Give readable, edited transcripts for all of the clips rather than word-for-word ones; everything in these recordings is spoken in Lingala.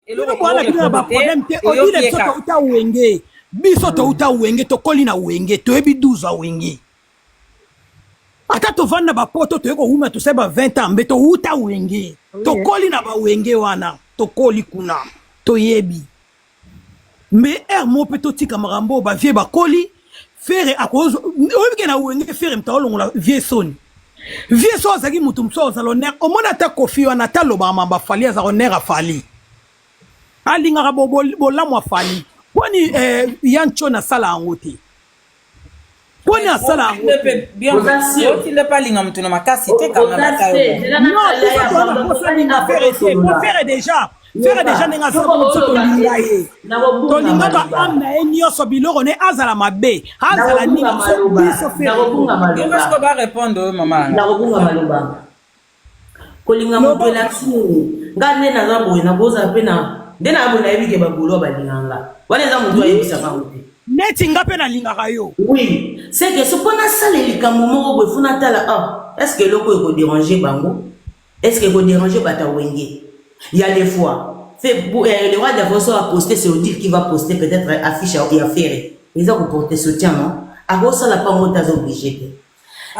problème te odile soto uta wenge biso to uta wenge to kolina wenge to ebi 12 wenge ata to vanda ba poto to eko huma to seba 20 ans mbeto uta wenge to kolina ba wenge wana to koli kuna to yebi mais mo peto tika marambo ba vie ba koli faire akozo obi na wenge faire mtaolongola vie soni vie so zaki mutu mso za l'honneur omona ta kofi wana ta loba mamba fali za honneur afali alinga bola mo afali poni yancho na sala angote poni asala angote bien sûr il n'est pas linga mutu na makasi te kama makayo non pour faire déjà nenga so lingaye to linga ba amna enyoso biloko ne azala mabe azala ni so biso faire il va se pas répondre maman na robunga maloba kolinga mutu laksini ngane na zambo na boza pena ndena abo na yebike babulo balinganga wana za mutu ayebisa bangote neti ngape na lingaka yo oui c'est que ce qu'on a salé likambo moko boy funa tala ah est-ce que loko eko déranger bango est-ce que eko déranger bata wenge il y a des fois fait le roi d'Avosso a posté c'est Odile qui va poster peut-être affiche et affaire ils ont porté soutien non à ça la pas monter obligé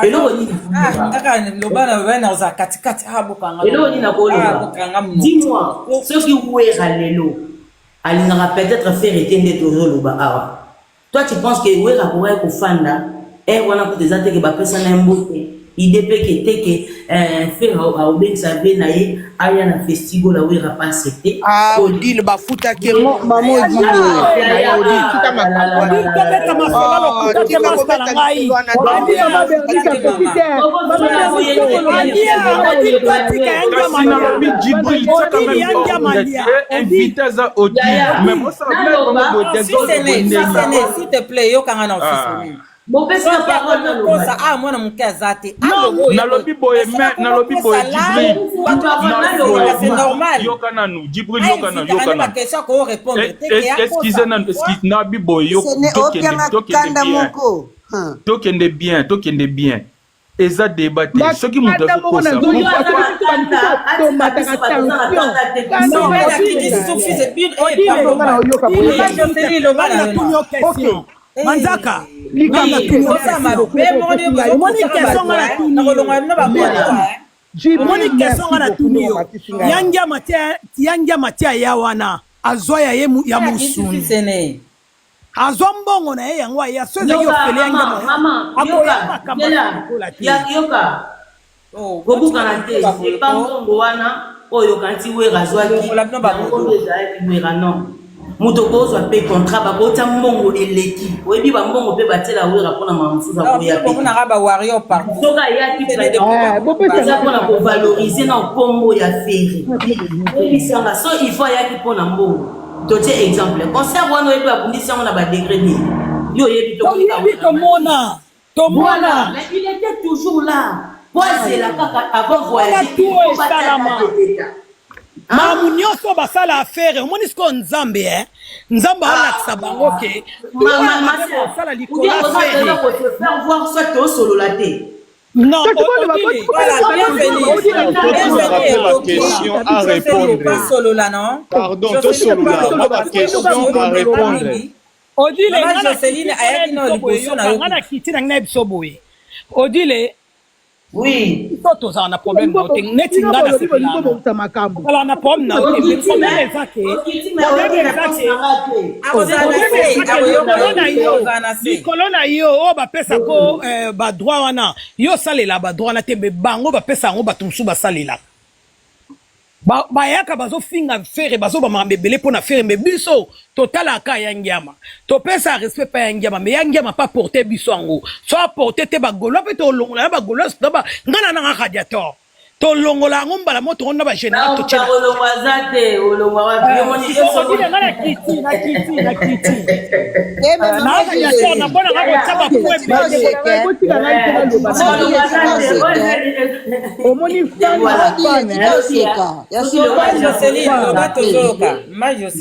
et là on dit dis-moi ceux qui oué ralelo alinga peut-être faire éteindre toujours le bas toi tu penses que oué pourrait ko fanda et on a pour des attaques que ba personne mbote idée pe que faire au ben sabe naé aya na festival la oué pas accepté Odile ba futa ke maman Odile kita s'il te plaît yo kanga na office bon parce que parole ça ah moi na mukazate na lobi boye Djibril c'est normal yokana nu Djibril yokana question ko répondre excusez na biboye tokende bien eza débatté ce qui mutu Manzaka yangia matia ya wana azoya ya musuni azwa mbongo na ye yango ya soza yo pele yangia mama yoka gobuka na te e pa mbongo wana oyo kanti we razwaki non muto kozwa pe contrat ba bota mbongo eleki oyebi ba mbongo pe batela wera pona mamusuza ko ya pe na raba warrior par soka ya ki za pona ko valoriser na pombo ya feri et ça so il faut ya ki pona mbongo dote exemple concert wana oyebi abundisa na ba degré ni yo yebi to mona mais il était toujours là poser la kaka avant voyager mamu nyonso basala affaire omoni siko nzambe nzambe alakisa bango ke basala likolo affaire voir soit to solo la te non pardon to solo la question à répondre odile Joseline ayaki no liboso na yo ngana kiti na ngana biso boye odile oui toto za na problème na te neti ngana sepela na problème na te mais problème ezake likolo na yo o bapesa ko ba droit wana yo salela ba droit na te be bango bapesa yango bato mosusu basalela bayaka bazofinga fere bazobamabebele mpo na fere me biso totalaka ya ngiama topesa respect pa ya ngiama me ya ngiama pa porte biso yango so aporte te bagolo mpe tolongola ya bagolo ngana nanga radiator tolongola yango mbala mo tokona bagénéral totiela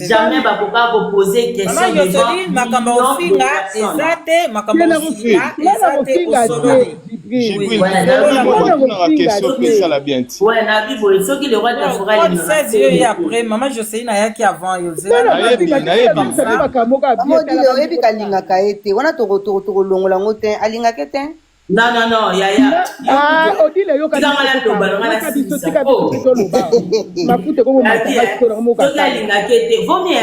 jamais bakoka poser question makambo ofinga ezate makambo ofinga ezate osolo Oui, question ça la bien. Ouais, na bibo ceux qui le roi de la forêt. Code 16 yeux après maman Jocelyne a qui avant yo. Amodile oyebi kalingaka ete wana tolongola ngo te alingaka te. Non, yaya. Odile yo Tika mala to balonga na biso tika biso loba. Makute ko mo mataka to mo ka. Tika lingaka ete. Vaut mieux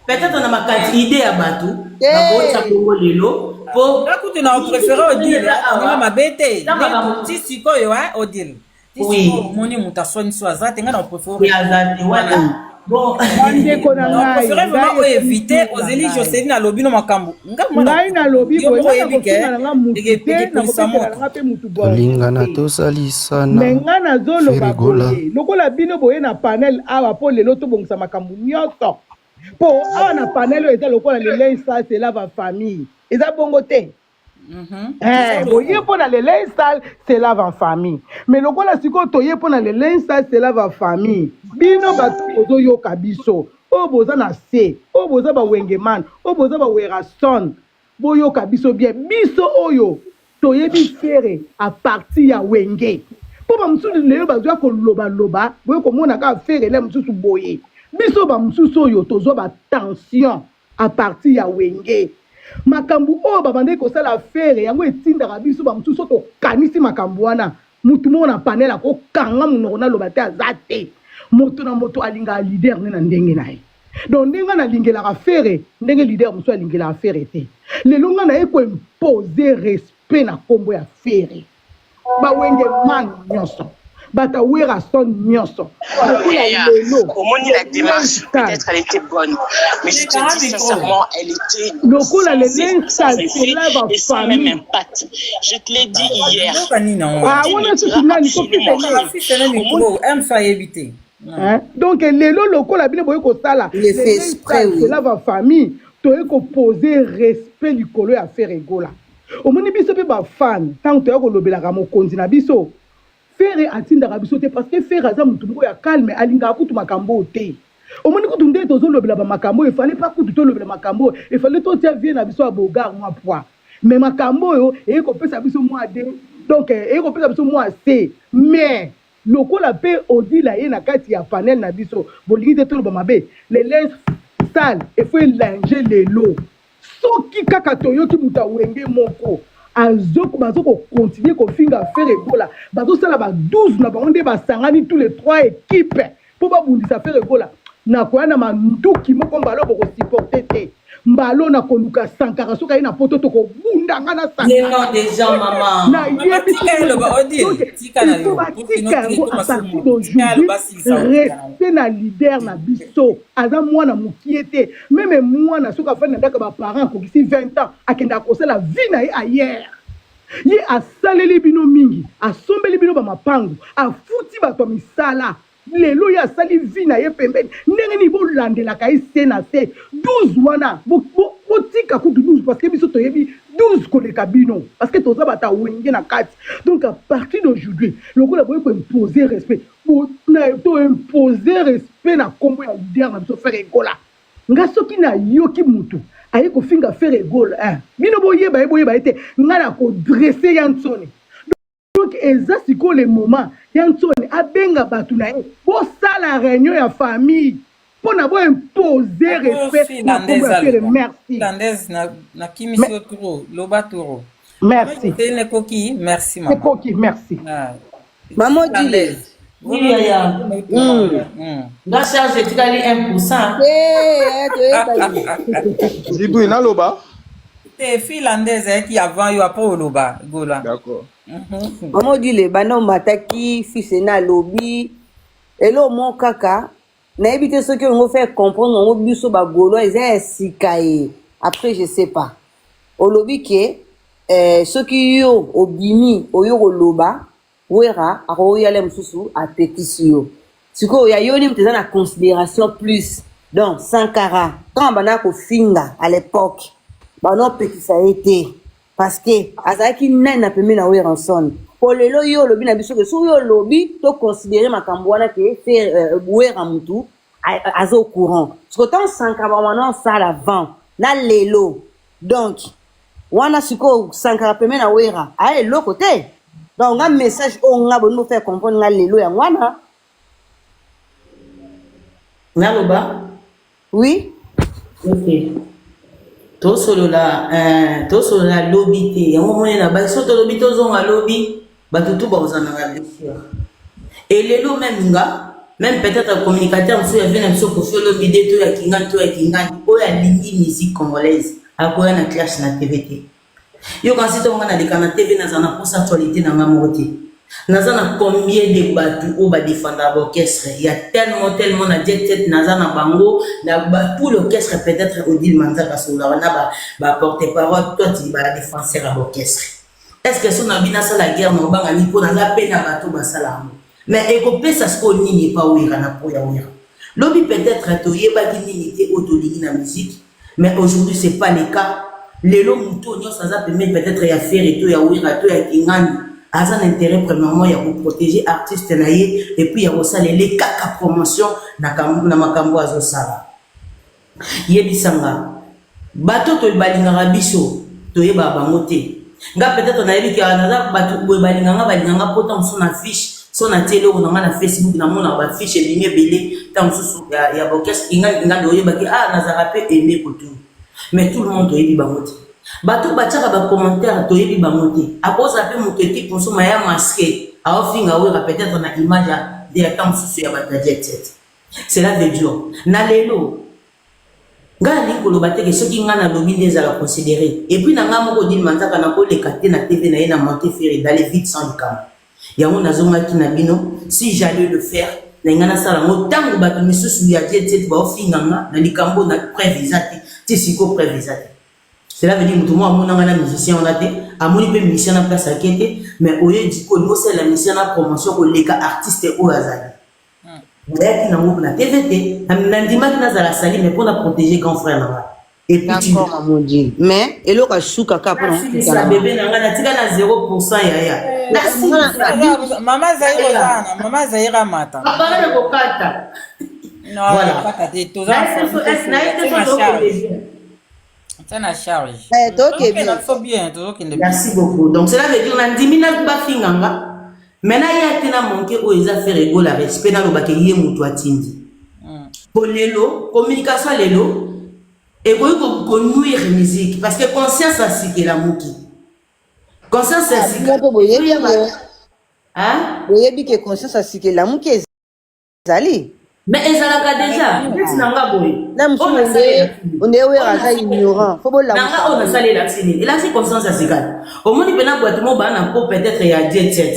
peut-être on a ma idée à Batou. Na bo cha Congo lelo. Po Écoute, na préféré Odile. On ma bête. Si sikoyo Odile. Oui. Moni mutasoni so azate nga na préféré. Azate wana. Bon, on préfère vraiment éviter aux élites Jocelyne na lobby no makambo. Ngai na lobby boy na lingana tosalisana. Menga na zolo baboye. Lokola bino boye na panel awa po lelo to bongisa makambo nyoto. Po awa na panel eza lokola lele ça c'est la famille. Eza bongo te. Boye po na lele ça c'est la famille. Mais lokola siko toye po na lele ça c'est la famille. Bino batu ozo yoka biso o boza na se o boza ba wengeman o boza ba werason bo yoka biso bien biso oyo toyebi fere à partir ya wenge po ba msusu leyo bazwa ko loba boye ko mona ka fere le msusu boye biso ba msusu oyo tozo ba tension à partir ya wenge makambu o ba bande ko sala fere yango etindaka biso ba msusu to kanisi makambu wana mutu mona panela ko kanga munoko na loba te azate moto na moto alinga leader na ndenge nae donc ndenge na lingela affaire ndenge leader muso alingela affaire te lelo nga na eko imposer respect na kombo ya affaire ba wenge man nyonso bata wera son nyonso comment la démarche peut-être elle était bonne mais je te dis sincèrement elle était lokola le linsa et sans même impact je te l'ai dit hier wana tutinani ça éviter. Donc lelo lokola bino boye ko sala c'est la famille toye ko poser respect likolo ya faire egola omoni biso pe ba fan tant toye ko lobela ka mokonzi na biso faire atindaka biso te parce que faire aza mutu moko ya calme alinga kutu makambo te omoni kutu nde tozo lobela ba makambo il fallait pas kutu to lobela makambo il fallait to tia vie na biso abogar moi poids mais makambo yo ko pesa biso moi de donc ko pesa biso moi c mais lokola pe odila ye na kati ya panel na biso bolingi te tolo ba mabe les linge sale il faut langer lelo soki kaka toyoki muta wenge moko azoko bazoko continuer ko finga faire egola bazo sala ba 12 na bango nde basangani tous les 3 équipes pour ba bundisa faire egola na koya na manduki moko mbalo boko supporter te mbalo na koluka sankara soka ina poto to ko bunda ngana sankara les noms des gens maman na yebi le ba odile tika na yo respect na leader na biso aza mwana mukiete même mwana soka fa na ndaka ba parents ko kisi 20 ans akenda kosala vie na ye ailleurs ye asaleli bino mingi asombeli bino ba mapangu afuti bato misala lelo ya sali vie na ye pembeni ndenge ni bolandela kai se na se 12 wana botika kutu 12 parce que biso toyebi 12 koleka bino parce que toza bata wenge na kati donc à partir d'aujourd'hui lokola boye ko imposer respect to imposer respect na kombo ya leader na biso faire egola nga soki na yoki mutu aye ko finga faire egola bino boyeba ete ngana ko dresser ya ntsoni donc eza siko le moment Yansoni abenga batu na ye bo sala réunion ya famille pour na bo imposer respect na merci Landaise na kimisio turo loba turo merci tene koki merci maman koki merci maman dit oui yaya nga charge tikali 1% Zibou na loba te finlandaise qui avant yo après loba gola d'accord. Maman dit le bana mataki fils na lobby elo mon kaka na éviter ce que on fait comprendre on biso ba golo eza sikaye après je sais pas au lobby que ce qui yo obimi oyo loba wera aroya le msusu a pétition siko ya yoni mteza na considération plus donc Sankara quand bana ko finga à l'époque bana petit ça a été parce que azaki nana pembe na weranson pour lelo yo lobby na biso que so yo lobby to considérer makambo wana ke faire wera mutu azo courant parce que tant Sankara wana ça l'avant na lelo donc wana siko Sankara pembe na wera aye lo côté donc un message on a bon nous faire comprendre nga lelo ya ngwana naloba oui ok tosolola lobby te yango monena baso tolobi tozonga lobby bato tu bazananga blessure et lelo même peut-être communicateur mosusu ya vena biso kofi olobi de to ya kingani oyo alingi musique congolaise akoya na clash na tv te yo kansi tonga na leka na tv naza na posa actualité na nga moko te naza na combien de bato oyo badefendaka baorchestre ya tellement na jet set naza na bango na tout l'orchestre peut-être Odile Manzaka solaka na baporte-parole toti badefenseur ya baorchestre est-ce que so na bino asala guerre na obangani mpo naza mpe na bato basala yango mais ekopesa sikoyo nini epa wera na po ya wera lobi peut-être toyebaki nini te oyo tolingi na musique mais aujourd'hui c'est pas le cas lelo mutu nyonso aza pembe peut-être ya fere to ya wera to ya kingani aza na intérêt premièrement ya koprotéger artiste na ye et puis ya kosalele kaka promotion na makambo azosala yebisanga bato tobalingaka biso toyeba bango te nga peut-être nayebi ke naza bato boye balinganga mpota mosusu na fiche so na tie eloko nanga na Facebook namona bafiche ebimi ebele ntango mosusu ya bokese ingandi oyebaki nazala mpe aime kotuni mais tout le monde toyebi bango te bato batiaka bacommentaire toyebi bango te akozala mpe moto ekipe mosusu maya maske aofinga wera peut-être na image ya ntango mosusu ya bato ya jet set cela veut dire na lelo ngai alingi koloba teke soki ngai nalobi nde ezala considéré et puis na ngai moko Odile Manzaka nakoleka te na tv na ye na monte fere d'aller vite sans likambo yango nazongaki na bino si j'allais le faire na ngai nasala yango ntango bato misusu ya jet set baofinganga na likambo na preuve eza te ti siko preuve eza te cela veut dire moto mo amonanga na musicien wana te amoni mpe musicien na place ake te mais oyedi koli osala musicien na promotion koleka artiste oyo azali nayaki nango na tv te nandimaki nazala sali mais mpona protéger grand frère nanga d'accord mon dieu mais eloko asuka kaka mpona bebe nanga natika na 0% yaya mama zaira mata apara na kokata na charge merci beaucoup donc cela veut dire nandimi na bafinganga maintenant ya tena monke oyo eza faire ego la respect nalobake ye moto atindi po lelo communication lelo ekoki konuire musique parce que conscience asikela moki conscience asikela boyebi ke conscience asikela moki ezali mais ezalaka déjà neti nanga boye na mosusu onde wera aza ignorant fo bolamusa oyo nasalela sini elasi conscience asikala omoni mpena bwate mo baa na mpo peut-être ya jet set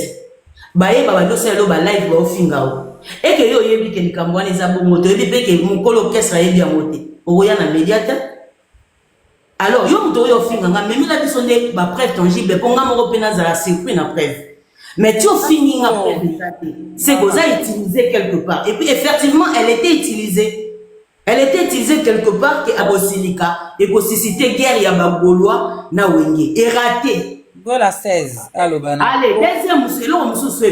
bayeba badoselo ba live baofinga o eke yo oyebi ke likambo wana eza bongo toyebi mpe ke mokolo orchestre ayebi yango te okoya na média te alors yo moto oyo ofinganga memila biso nde bapreuve tangible mpo nga moko mpe nazala surpris na preuve mais ti ofingi nga preuve eza te c'est koza utilisé quelque part et puis effectivement elle était utilisée quelque part ke abosilika ekosisite guerre ya bagaulois na wenge eraté Gola 16 alobana. Allez, deuxième muselo mususu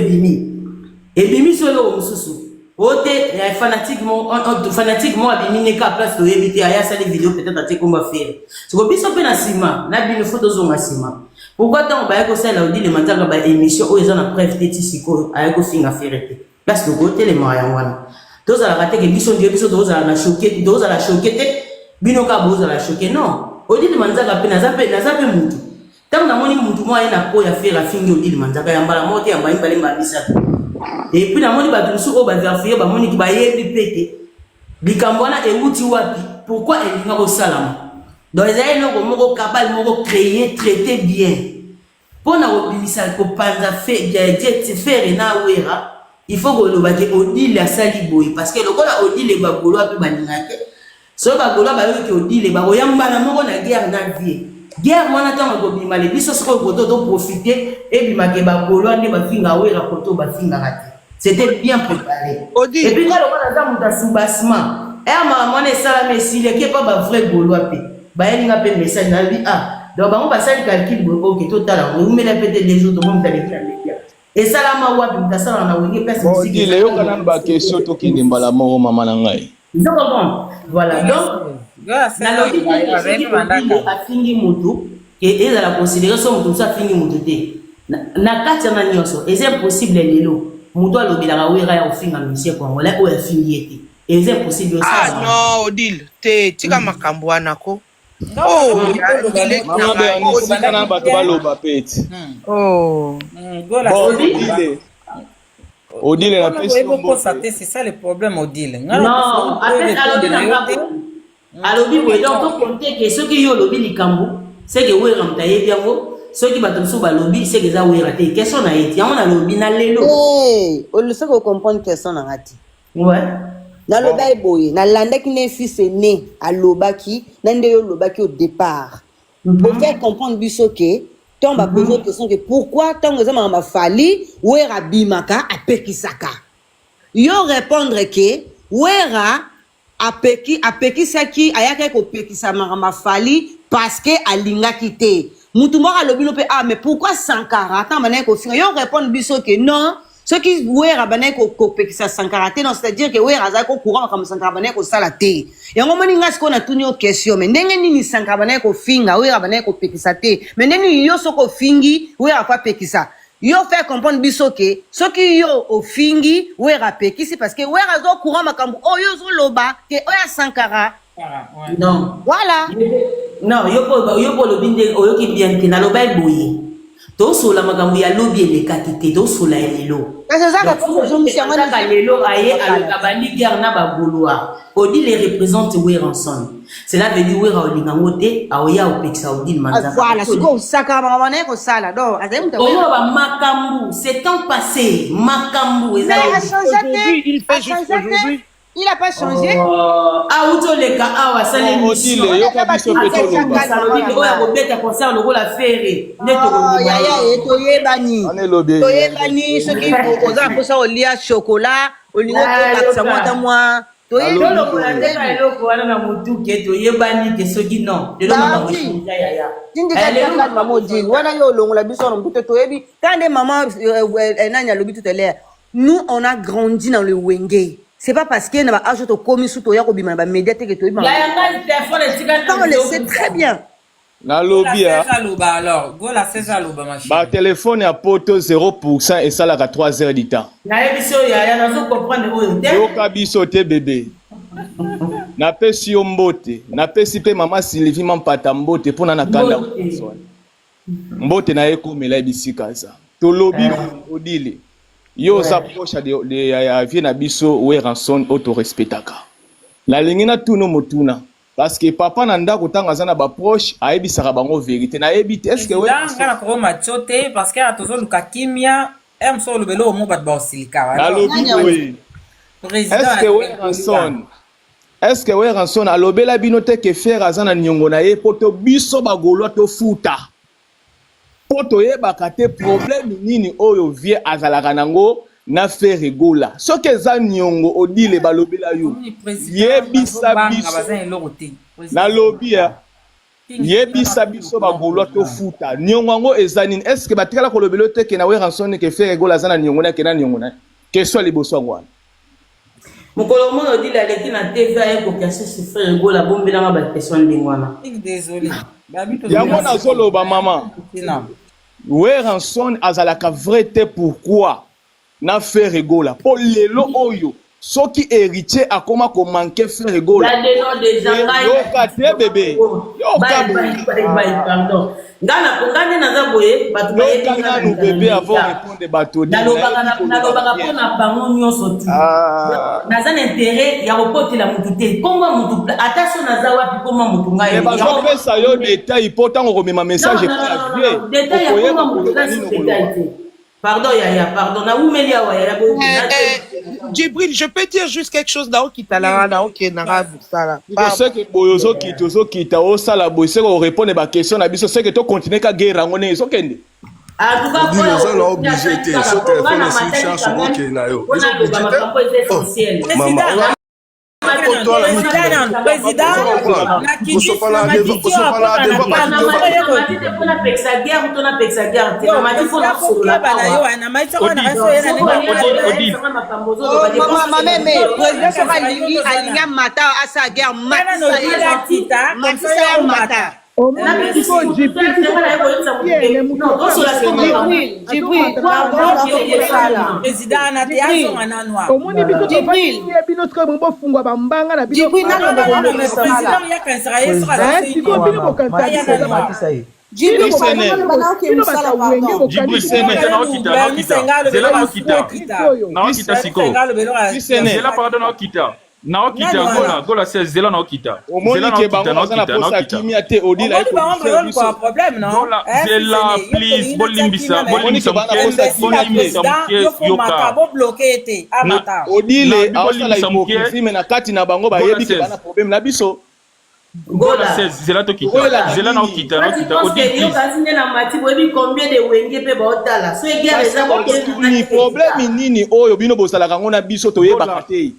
ebimi solo mususu. Ote fanatiquement abimi neka place to yebite aya sali vidéo peut-être ate komba faire. Siko biso pe na sima, na bino photo zo na sima. Pourquoi tant ba yako sala Odile Manzaka ba émission o eza na preuve te siko aya ko finga faire te. Place de côté les moyens wana. Toza la rate ke biso ndio biso toza na choquer, toza la choquer te. Bino ka boza la choquer non. Odile Manzaka pe na zape mutu. Tant na moni mutu mo ayena ko ya faire fingi Odile Manzaka ya mbala mote ya mbaimba lemba bisa. Et puis na moni ba tusu o ba verfier ba moni ki ba yebi pete. Bikambona euti wapi? Pourquoi elinga ko salama? Donc ezali loko moko kabal moko créer traiter bien. Pona obimisa ko panza fait jet faire na wera. Il faut que loba ke Odile asali boy parce que lokola Odile ba golo api baningake. So ba golo ba yo ke Odile ba oyamba na moko na guerre na vie. Guerre mwana tanga ko bima le biso soko ko to profiter et bima ke ba golo ande ba finga wera koto ba finga rate. C'était bien préparé. Et puis quand on a dans sous bassement, et à maman et ça mais s'il est pas ba vrai gaulois pe. Ba elle n'a pas message na vie donc ba on va ça calcul OK total on met la pété des jours tout le monde d'aller et ça la ma wa bi ça na wenge personne bon dit le yo kana ba question to ki ndimbala mo mama na ngai donc bon voilà donc na lobi a fingi mutu et la considération mutu ça fingi mutu te na kati na nyonso c'est impossible lelo muto alobelaka wera ya ofinga monsieur congolais oyo afingi ete c'est impossible ah non Odile te tika makambo wana ko Odile c'est ça le problème Odile. Non, alobi we donc to compter que ceux qui yo lobi likambo c'est que we ramta yebiango ceux qui bato so balobi c'est que za we raté question na yeti yango na lobi na lelo on le sait qu'on comprendre question na ngati ouais na loba boye na landaki ne fils né à lobaki na ndeyo lobaki au départ pour faire comprendre biso que tant ba poser question que pourquoi tant que ça m'a fali wera bimaka apekisaka yo répondre que wera apeki saki ayaka ko pekisa ma fali parce que alinga kité mutu moko lobi lope ah mais pourquoi Sankara tant mané ko finga yo répondre biso que non ce qui wera bané ko pekisa Sankara té non c'est-à-dire que wera za ko courant comme Sankara bané ko sala té yango moni ngasi ko na tunyo question mais ndenge nini Sankara bané ko finga wera bané ko pekisa té mais ndenge yo soko fingi wera fa pekisa yo fait comprendre biso que ce qui yo ofingi wera pekisi parce que wera zo courant makambu o yo zo loba que oya Sankara non voilà non yo po lobinde oyo ki bien que na loba boye to so la makambu ya lobi ele katite to so la elelo c'est ça que je me suis engagé à lelo aye aloka bandi guerre na ba Gaulois Odile les représente Weranson cela veut dire wera olinga ngote aoya opekisa Odile manza voilà ce ko Sankara makamane ko sala donc azemta oyo ba makambu c'est temps passé makambu il fait juste aujourd'hui il a pas changé ah uto le ka awa sale Odile yo ka biso peto lo oya ko beta concert lo la ferre neto ko ya to yebani to yebani ce qui oza ko sa olia chocolat olingo ko sa mota moi to yebani ko la teka eloko wana na mutu ke to yebani ke soki non de lo mama ya ya tindi ka mama Odile wana yo longola biso na mbuto to yebi kande maman nanya lobi tout à l'heure nous on a grandi dans le Wenge. C'est pas parce qu'il n'a pas acheté au commis sous toi ou bien médiatique que tu es. On le sait très bien. Na lobby alors, go la 16 loba machine. Ba téléphone à poto 0% et ça là à 3 heures du temps. Na ebiso ya na zo comprendre oyo te. Yo ka biso te bébé. Na pesi yo mbote, na pesi pe mama Sylvie mampata mbote pona na kanda. Mbote na ekomela bisika ça. To lobby Odile. Yo s'approche de vie na biso Weranson auto respectaka. La lingina tuno motuna parce que papa na ndako tanga zana ba proche ayebisaka bango vérité na yebite est-ce que Weranson ngana ko machote parce que atozo luka kimia emso lobelo mo bat ba osilika. Na lobi oui. Est-ce que Weranson alobela binote ke faire azana nyongo na ye poto biso bagolo to futa. Poto yebaka te problème nini oyo vie azalaka nango na faire rigola soki eza nyongo Odile balobela yo yebisa biso na lobi ya yebisa biso bagolo to futa nyongo yango eza nini est-ce que batikala kolobela te ke na Weranson ke faire rigola zana nyongo na ke na nyongo na question liboso ngwana mokolo mo Odile aleki na TV aye ko kasi se faire rigola bombela ma ba question ndingwana désolé yango nazoloba mama Weranson azalaka vrai te pourquoi na faire rigola po lelo oyo soki héritier akoma ko manquer faire rigola yo kate bébé yo pardon ngana naza boye batu ba yebinga no bébé avant répondre bato na lobaka pona bango nyonso tu naza na intérêt ya kopotela mutu te komba mutu attention naza wapi komba mutu ngai ya pesa yo détail pourtant on ma message pas bien détail ya komba mutu détail pardon yaya pardon na umelia wa ya Djibril, je peux dire juste quelque chose là qui t'a là OK nara ça là. Je sais que boyozo kita o sala boy c'est qu'on répond à ba question na biso c'est que to continuer ka guerre ngone so kende. En tout cas, on a obligé de ce téléphone aussi cherche OK na yo. Maman Naokita gola c'est zela naokita. Omoni ke bango bazana posa kimia te odila eko problème non. Zela please bolimbisa yoka. Bloqué te amata. Odile aosala hypocrisie mais na kati na bango ba yebi ke bana problème na biso. Gola c'est zela to kita. Zela naokita odile. Yo kasine na mati boyebi combien de wenge pe ba otala. So egia eza ni problème nini oyo bino bosala kango na biso to yeba te.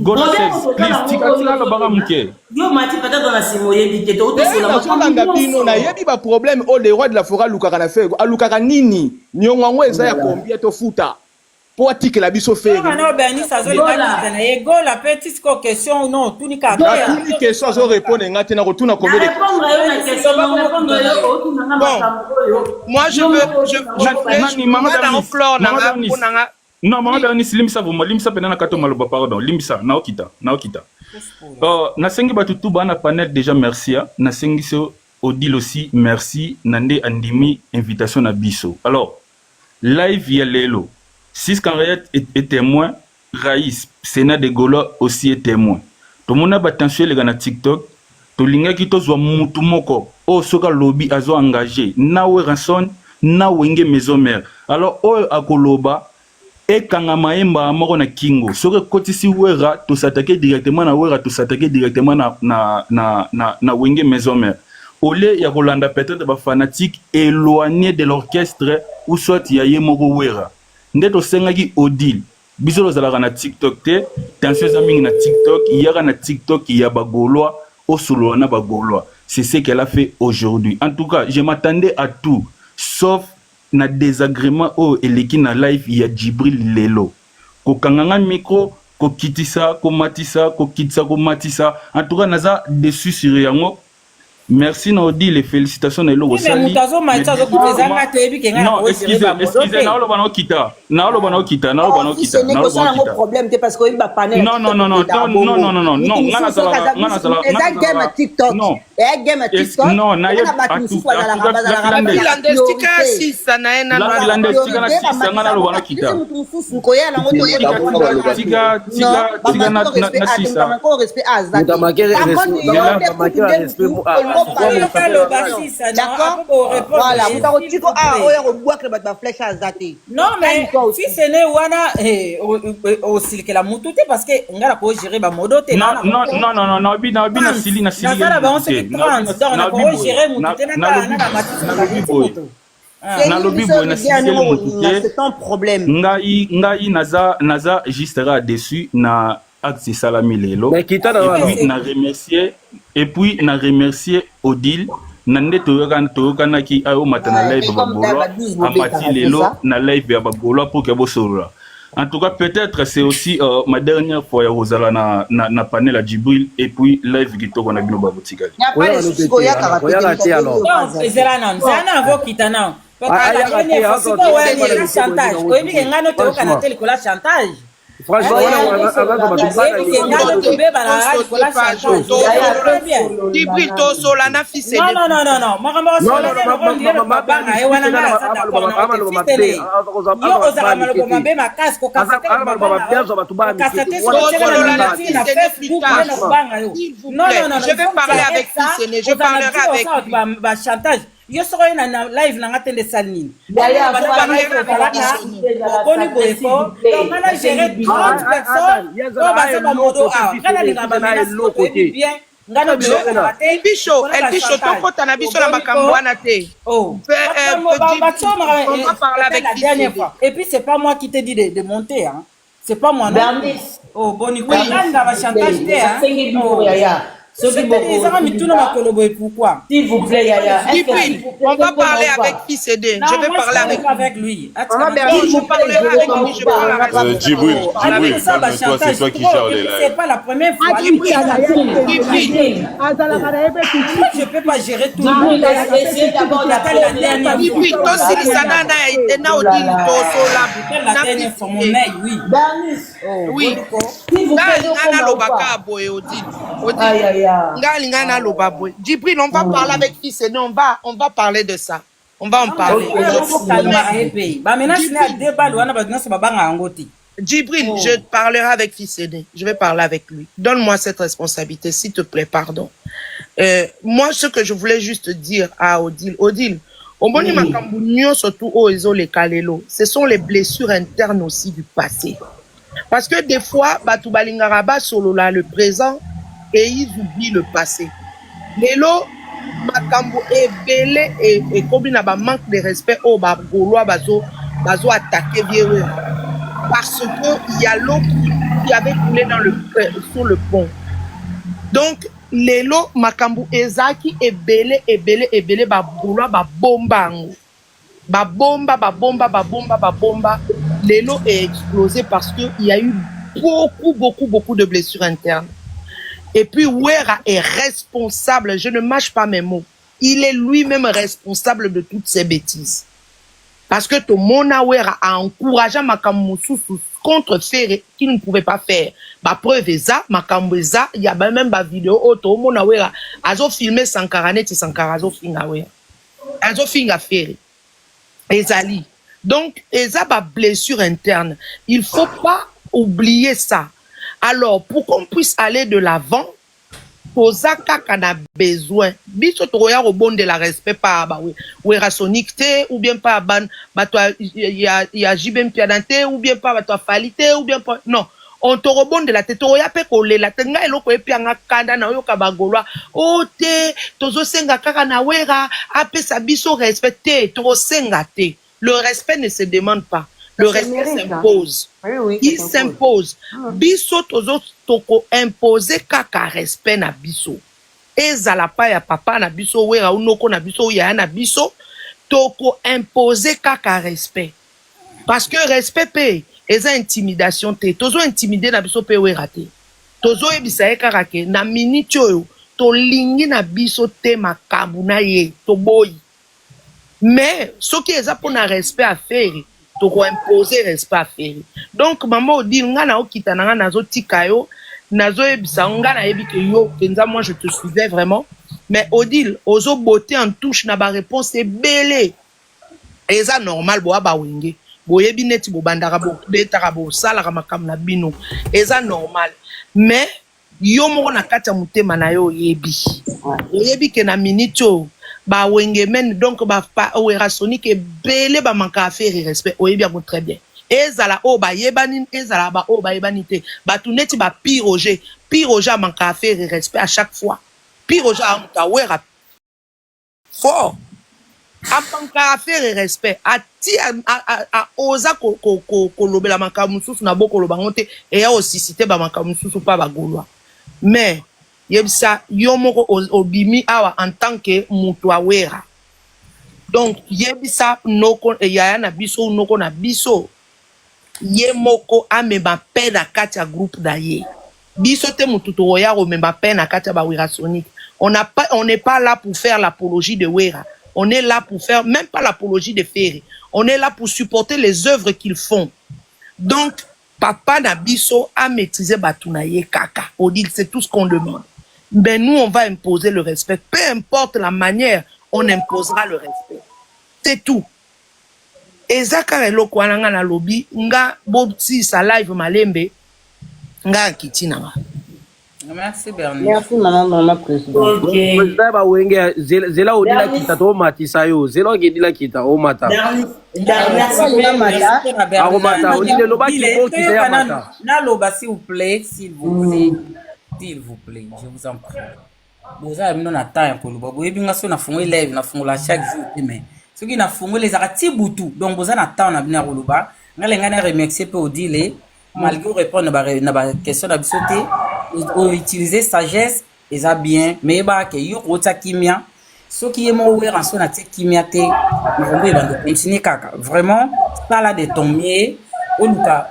Gola says, please, tika lo banga muke. Yo mati peut-être dans la simoyebi te to sola makanga bino na yebi ba problème o le roi de la forêt lukaka na fego alukaka nini nyongo eza ya combien to futa po atike la biso fego non Bernie ça zo pas na ego la petite question non tout ni ka tout question zo répondre ngati na ko tuna combien de répondre yo na question non répondre yo tout na moi je veux non, maman Bernice limsa vous limsa penana kato maloba pardon limsa naokita nasengi batu tuba na panel déjà merci nasengi so Odile aussi merci nande andimi invitation na biso alors live ya lelo Sis Kanrayet est témoin Raïs Sénat de Gaulois aussi est témoin to mona batension les gars TikTok to linga ki to zwa mutu moko o soka lobby azo engagé nawe ranson na wenge maison mère alors o akoloba et kanga maemba moko na kingo soki kotisi wera to s'attaquer directement na wera to s'attaquer directement na wenge maison mère ole ya kolanda peut-être ba fanatique éloigné de l'orchestre ou soit ya ye moko wera ndeto sengaki Odile biso lozalaka na TikTok te tension za mingi na TikTok yaka na TikTok ya bagolois au solo na bagolois c'est ce qu'elle a fait aujourd'hui en tout cas je m'attendais à tout sauf na désagrément o eleki na live ya Djibril lelo ko kanganga micro ko kitisa ko matisa ko kitisa ko matisa en tout cas naza dessus sur yango merci na Odile les félicitations na logo sali non excusez na lo bana okita problème te parce que il va panel non ngana sala game TikTok non game TikTok non na ye voilà non mais si ce n'est wana au silke la mutu parce que ngala ko gérer ba modo te non bina sili na sili c'est ton problème ngai naza justera dessus na acte salami lelo et puis na remercier Odile nande toyokanaki ayo matana live bagolo amati lelo na live ya bagolo pour que bosolola. En tout cas, peut-être c'est aussi ma dernière fois Rosala na panel à Djibril et puis live qui tourne à Bino Babotika. Je vais parler avec Fils-Aîné, je parlerai avec lui. Yo soko na live na ngatende salini ya boni boefo donc on a géré 30 personnes on va se modo a kana linga ba bien ngano El bicho tokota na biso na makambo wana te. On va parler avec la dernière fois. Et puis c'est pas moi qui te dis de monter hein. C'est pas moi non. Oh boni quoi là va chantage te hein. Pourquoi? S'il vous plaît, Yaya. Djibril, on va parler avec Fils Aidé. Je vais parler avec lui. Je parlerai avec lui. Je parlerai avec lui. Djibril, calme-toi, c'est toi qui gères les C'est pas la première fois. Djibril. Je peux pas gérer tout. Essayez d'abord la Djibril, toi, si les anana a été na odile, La dernière fois, mon œil, oui. oui. Nga lobaka boye odile. Nga lingana loba boye. Djibril, on va parler avec Fils Aidé. On va parler de ça. On va en parler. Djibril, je parlerai avec Fils Aidé. Je vais parler avec lui. Donne-moi cette responsabilité, s'il te plaît, pardon. Moi, ce que je voulais juste dire à Odile, ce sont les blessures internes aussi du passé. Parce que des fois, Batoubalingaraba solo là, le présent, et ils oublient le passé. Lelo, makambo est belé et comme il y a un manque de respect, oh, Gaulois, bazo attaqué vieux. Parce que il y a l'eau qui avait coulé sur le pont. Donc, lelo, makambo ezaki est belé, Gaulois, bomba. Lelo est explosé parce qu'il y a eu beaucoup de blessures internes. Et puis, Wera est responsable, je ne mâche pas mes mots. Il est lui-même responsable de toutes ces bêtises. Parce que tout Mona Wera a encouragé Makamoussou contre Ferré qui ne pouvait pas faire. Bah, preuve ça, Makambouza, il y a même ma vidéo, tout Mona Wera, azo filmé Sankara net et Sankara azo finga Wera. Azo finga Ferré. Ezali. Donc, eza ba blessure interne. Il faut pas oublier ça. Alors, pour qu'on puisse aller de l'avant, Kozaka kana besoin. Biso toya rebond de la respect pas ba Wera Sonic te ou bien pas ban ya Jibem Piadante ou bien pas bato Falite ou bien pas non. On te rebond de la tête toya pe kolé la tenga eloko epianga kanda na yo kabagolwa. O te tozo senga kaka na Wera apesa biso respecter to senga te. Le respect ne se demande pas. Le respect s'impose. Oui, il s'impose. Biso tozo toko imposer kaka respect na biso. Ezala pa ya papa na biso Wera unoko na biso ya na biso toko imposer kaka respect. Parce que respect pe eza intimidation te. Tozo intimider na biso pe Wera te. Tozo ebisa ye kaka ke na minute oyo to lingi na biso te makambu na ye to boyi. Mais ce qui est pour un respect à faire, tu dois imposer respect à faire. Donc, maman dit, ngana okita nanga nazo tikayo, nazo ebisa ngana ebike yo, kenza moi je te suivais vraiment. Mais Odile, ozo beauté en touche na ba réponse est belé. Et ça normal bo aba wenge. Bo yebi neti bo bandara bo betara bo sala makam na bino. Et ça normal. Mais yo moko na kati ya mutema na yo yebi. Yebi ke na minute ba wenge men donc ba Wera Sonic et belé ba manka faire respect oyebi bien très bien ezala o ba yebani ezala ba o ba yebanité ba tuneti ba piroger manka faire respect à chaque fois piroger a Wera fort a manka faire respect a ti a oza ko lobela manka mususu na boko lobangote et ya aussi cité ba manka mususu pa ba Gaulois mais yebisa yomoko obimi awa en tant que mutua Wera. Donc yebisa noko yaya na biso noko na biso yemoko ameba pe na kati ya groupe daye. Biso te mututo oya omeba pe na kati ya ba Wera Sonic. On n'est pas là pour faire l'apologie de Wera. On est là pour faire même pas l'apologie de Ferré. On est là pour supporter les œuvres qu'ils font. Donc papa na biso a maîtrisé batunaye kaka. Odile, c'est tout ce qu'on demande. Ben nous, on va imposer le respect. Peu importe la manière, on imposera le respect. C'est tout. Et Zakare loko ananga na lobby, nga bobsi sa live malembe, nga kitinanga. Merci Bernie. Merci maman président. Président ba wenge zela odila kita to matisa yo. Zela ngedila kita o mata. Merci mata. Ako mata, odile loba ki ko kita ya mata. Na loba s'il vous plaît, s'il vous plaît. S'il vous plaît, je vous en prie. Vous avez mis na temps ko loba. Boyebi nga so na fungo live na fungo la chaque jour mais ce qui na fungo les arati butu. Donc vous avez na temps na bina ko loba. Nga na remercier pe Odile malgré répondre na ba question na bisoté ou utiliser sagesse eza bien mais yeba ke yo kota kimia soki ye mo wera so na te kimia te ngombe bando continue kaka vraiment sala de ton mieux oluka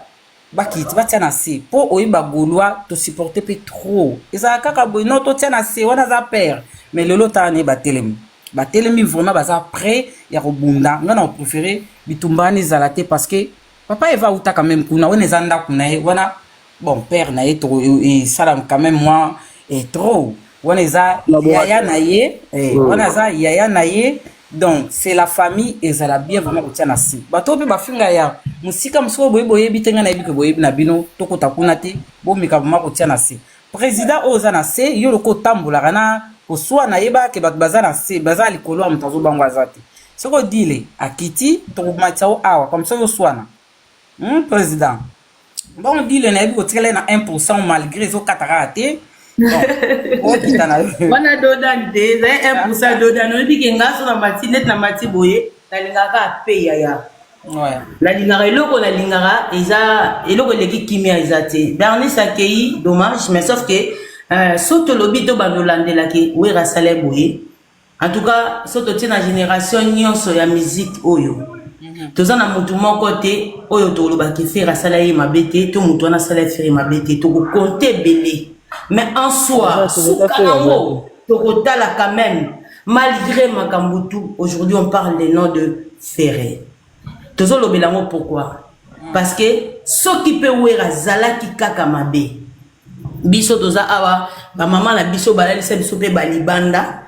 bakiti batia na se po oyeba golwa to supporter pe trop eza kaka boy no to tia na se wana za père mais lelo tane batelemi vraiment baza prêt ya kobunda ngana préféré bitumbani zalate parce que papa eva uta quand même kuna wana zanda kuna wana bon père na yeto et salam quand même moi et trop wana za yaya na ye wana za yaya na ye donc c'est la famille et ça la bien vraiment kotia na si bato pe bafinga ya musika muso boye bitenga na yebi ke boye na bino tokota kuna te bo mika vraiment kotia na si président oza na se yo loko tambola kana oswa na yeba ke bato baza na se baza likolo mutazo bango azati soko dile akiti to matao awa comme ça yo swana président bon dile na yebi ko tikele na 1% malgré zo katarate bon kitana wana dodan de 1% dodan no bi kenga so na mati net na mati boye na lingaka pe ya ouais la lingara eloko la lingara eza eloko leki kimia ezate Bernice Akei dommage mais sauf que soto lobi to bandolandela ke wera sale boye en tout cas soto tina génération nyonso ya musique oyo toza na mutu moko te oyo to loba ki fera sale ye mabete to mutu na sale fera mabete to ko compter belé mais en soi soukango to ko tala quand même malgré makambutu aujourd'hui on parle des noms de Ferré tozo lobelango pourquoi parce que soki pe wera zala ki kaka mabe biso toza awa ba maman na biso balalisa biso pe balibanda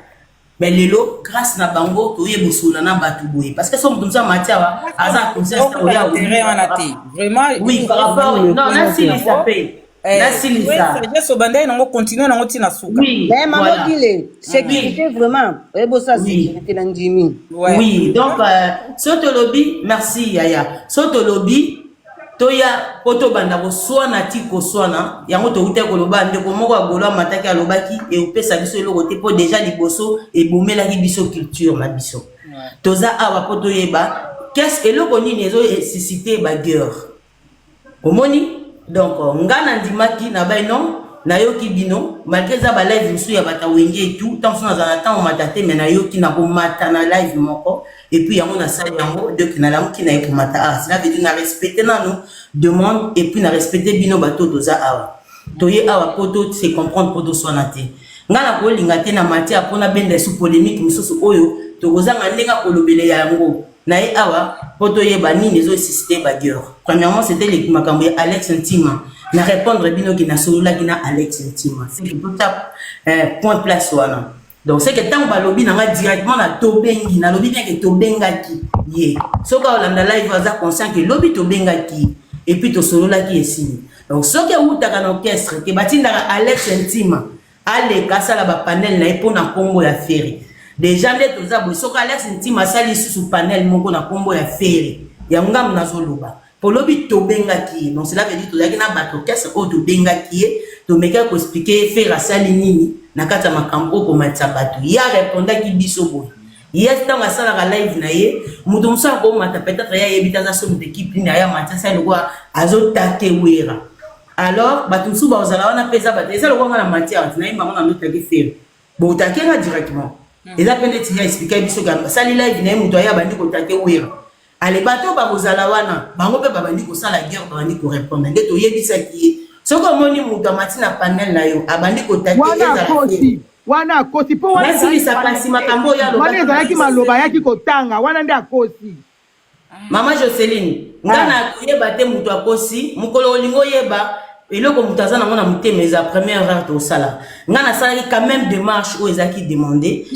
mais lelo grâce na bango toye bosula na batu boye parce que somme tunza matiawa aza conscience oya vraiment oui par rapport non na sili s'appelle na sili ça so bandai nango continuer nango tina suka oui mais maman dile sécurité vraiment et bo ça sécurité na ndimi oui donc soto lobby merci yaya soto lobby toya poto banda ko swana ti ko swana yango to uta ko loba ndeko moko agolo mataki alobaki e upesa biso eloko te po déjà liboso e bomela ki biso culture na biso toza awa poto yeba qu'est-ce eloko nini ezo susciter ba guerre omoni donc ngana ndimaki na ba non na yoki bino malgré za ba live musu ya bata wenge et tout tant so na za temps matate mais na yoki na ko mata na live moko et puis yango na sala yango donc na lamu ki na ko mata cela veut dire na respecter na nous demande et puis na respecter bino bato toza awa toye awa poto c'est comprendre poto swana te ngana ko linga te na matia pona benda sous polémique mususu oyo to kozanga ndenga kolobele yango na ye awa poto yeba nini ezo susciter ba guerre premièrement c'était les makambo ya Alex Ntima na répondre bino ki na solola ki na Alex Ntima c'est que tout ça point place wana donc c'est que tant balobi na nga directement na tobengi na lobi bien que tobengaki ye soka olanda live aza conscient que lobi tobengaki et puis to solola ki esini donc soki utaka na orchestre ke batindaka Alex Ntima ale kasala ba panel na epona kombo ya Ferré déjà nde toza boy soka Alex Ntima sali sous panel moko na kombo ya Ferré ya ngam na zoloba polobi tobengaki donc cela veut dire tozaki na bato orchestre o tobengaki to meka ko expliquer Ferré sali nini na kata makambo ko matsa bato ya répondaki biso boy yes tant asala ka live na ye mutu musa ko mata peut-être ya yebita za somme d'équipe ni ya matsa sa lokwa azotake wera alors bato musu ba ozala wana pesa bato eza lokwa na matia na yimba ngona notaki Ferré bo takela directement eza pende ti ya expliquer biso ga sali live na mutu ya bandi ko take wera ale bato ba ozala wana bango pe ba bandi ko sala guerre ba bandi ko répondre nde to yebisa ki soko moni mutu matina panel na yo abandi ko take wana kosi po wana silisa kasi makambo ya wana ezalaki maloba yaki kotanga wana nde akosi mama Joseline ngana yeba te mutu akosi mukolo olingo yeba eloko mutu aza nango na motema eza première heure tosala ngana salaki quand même démarche oyo ezalaki demandé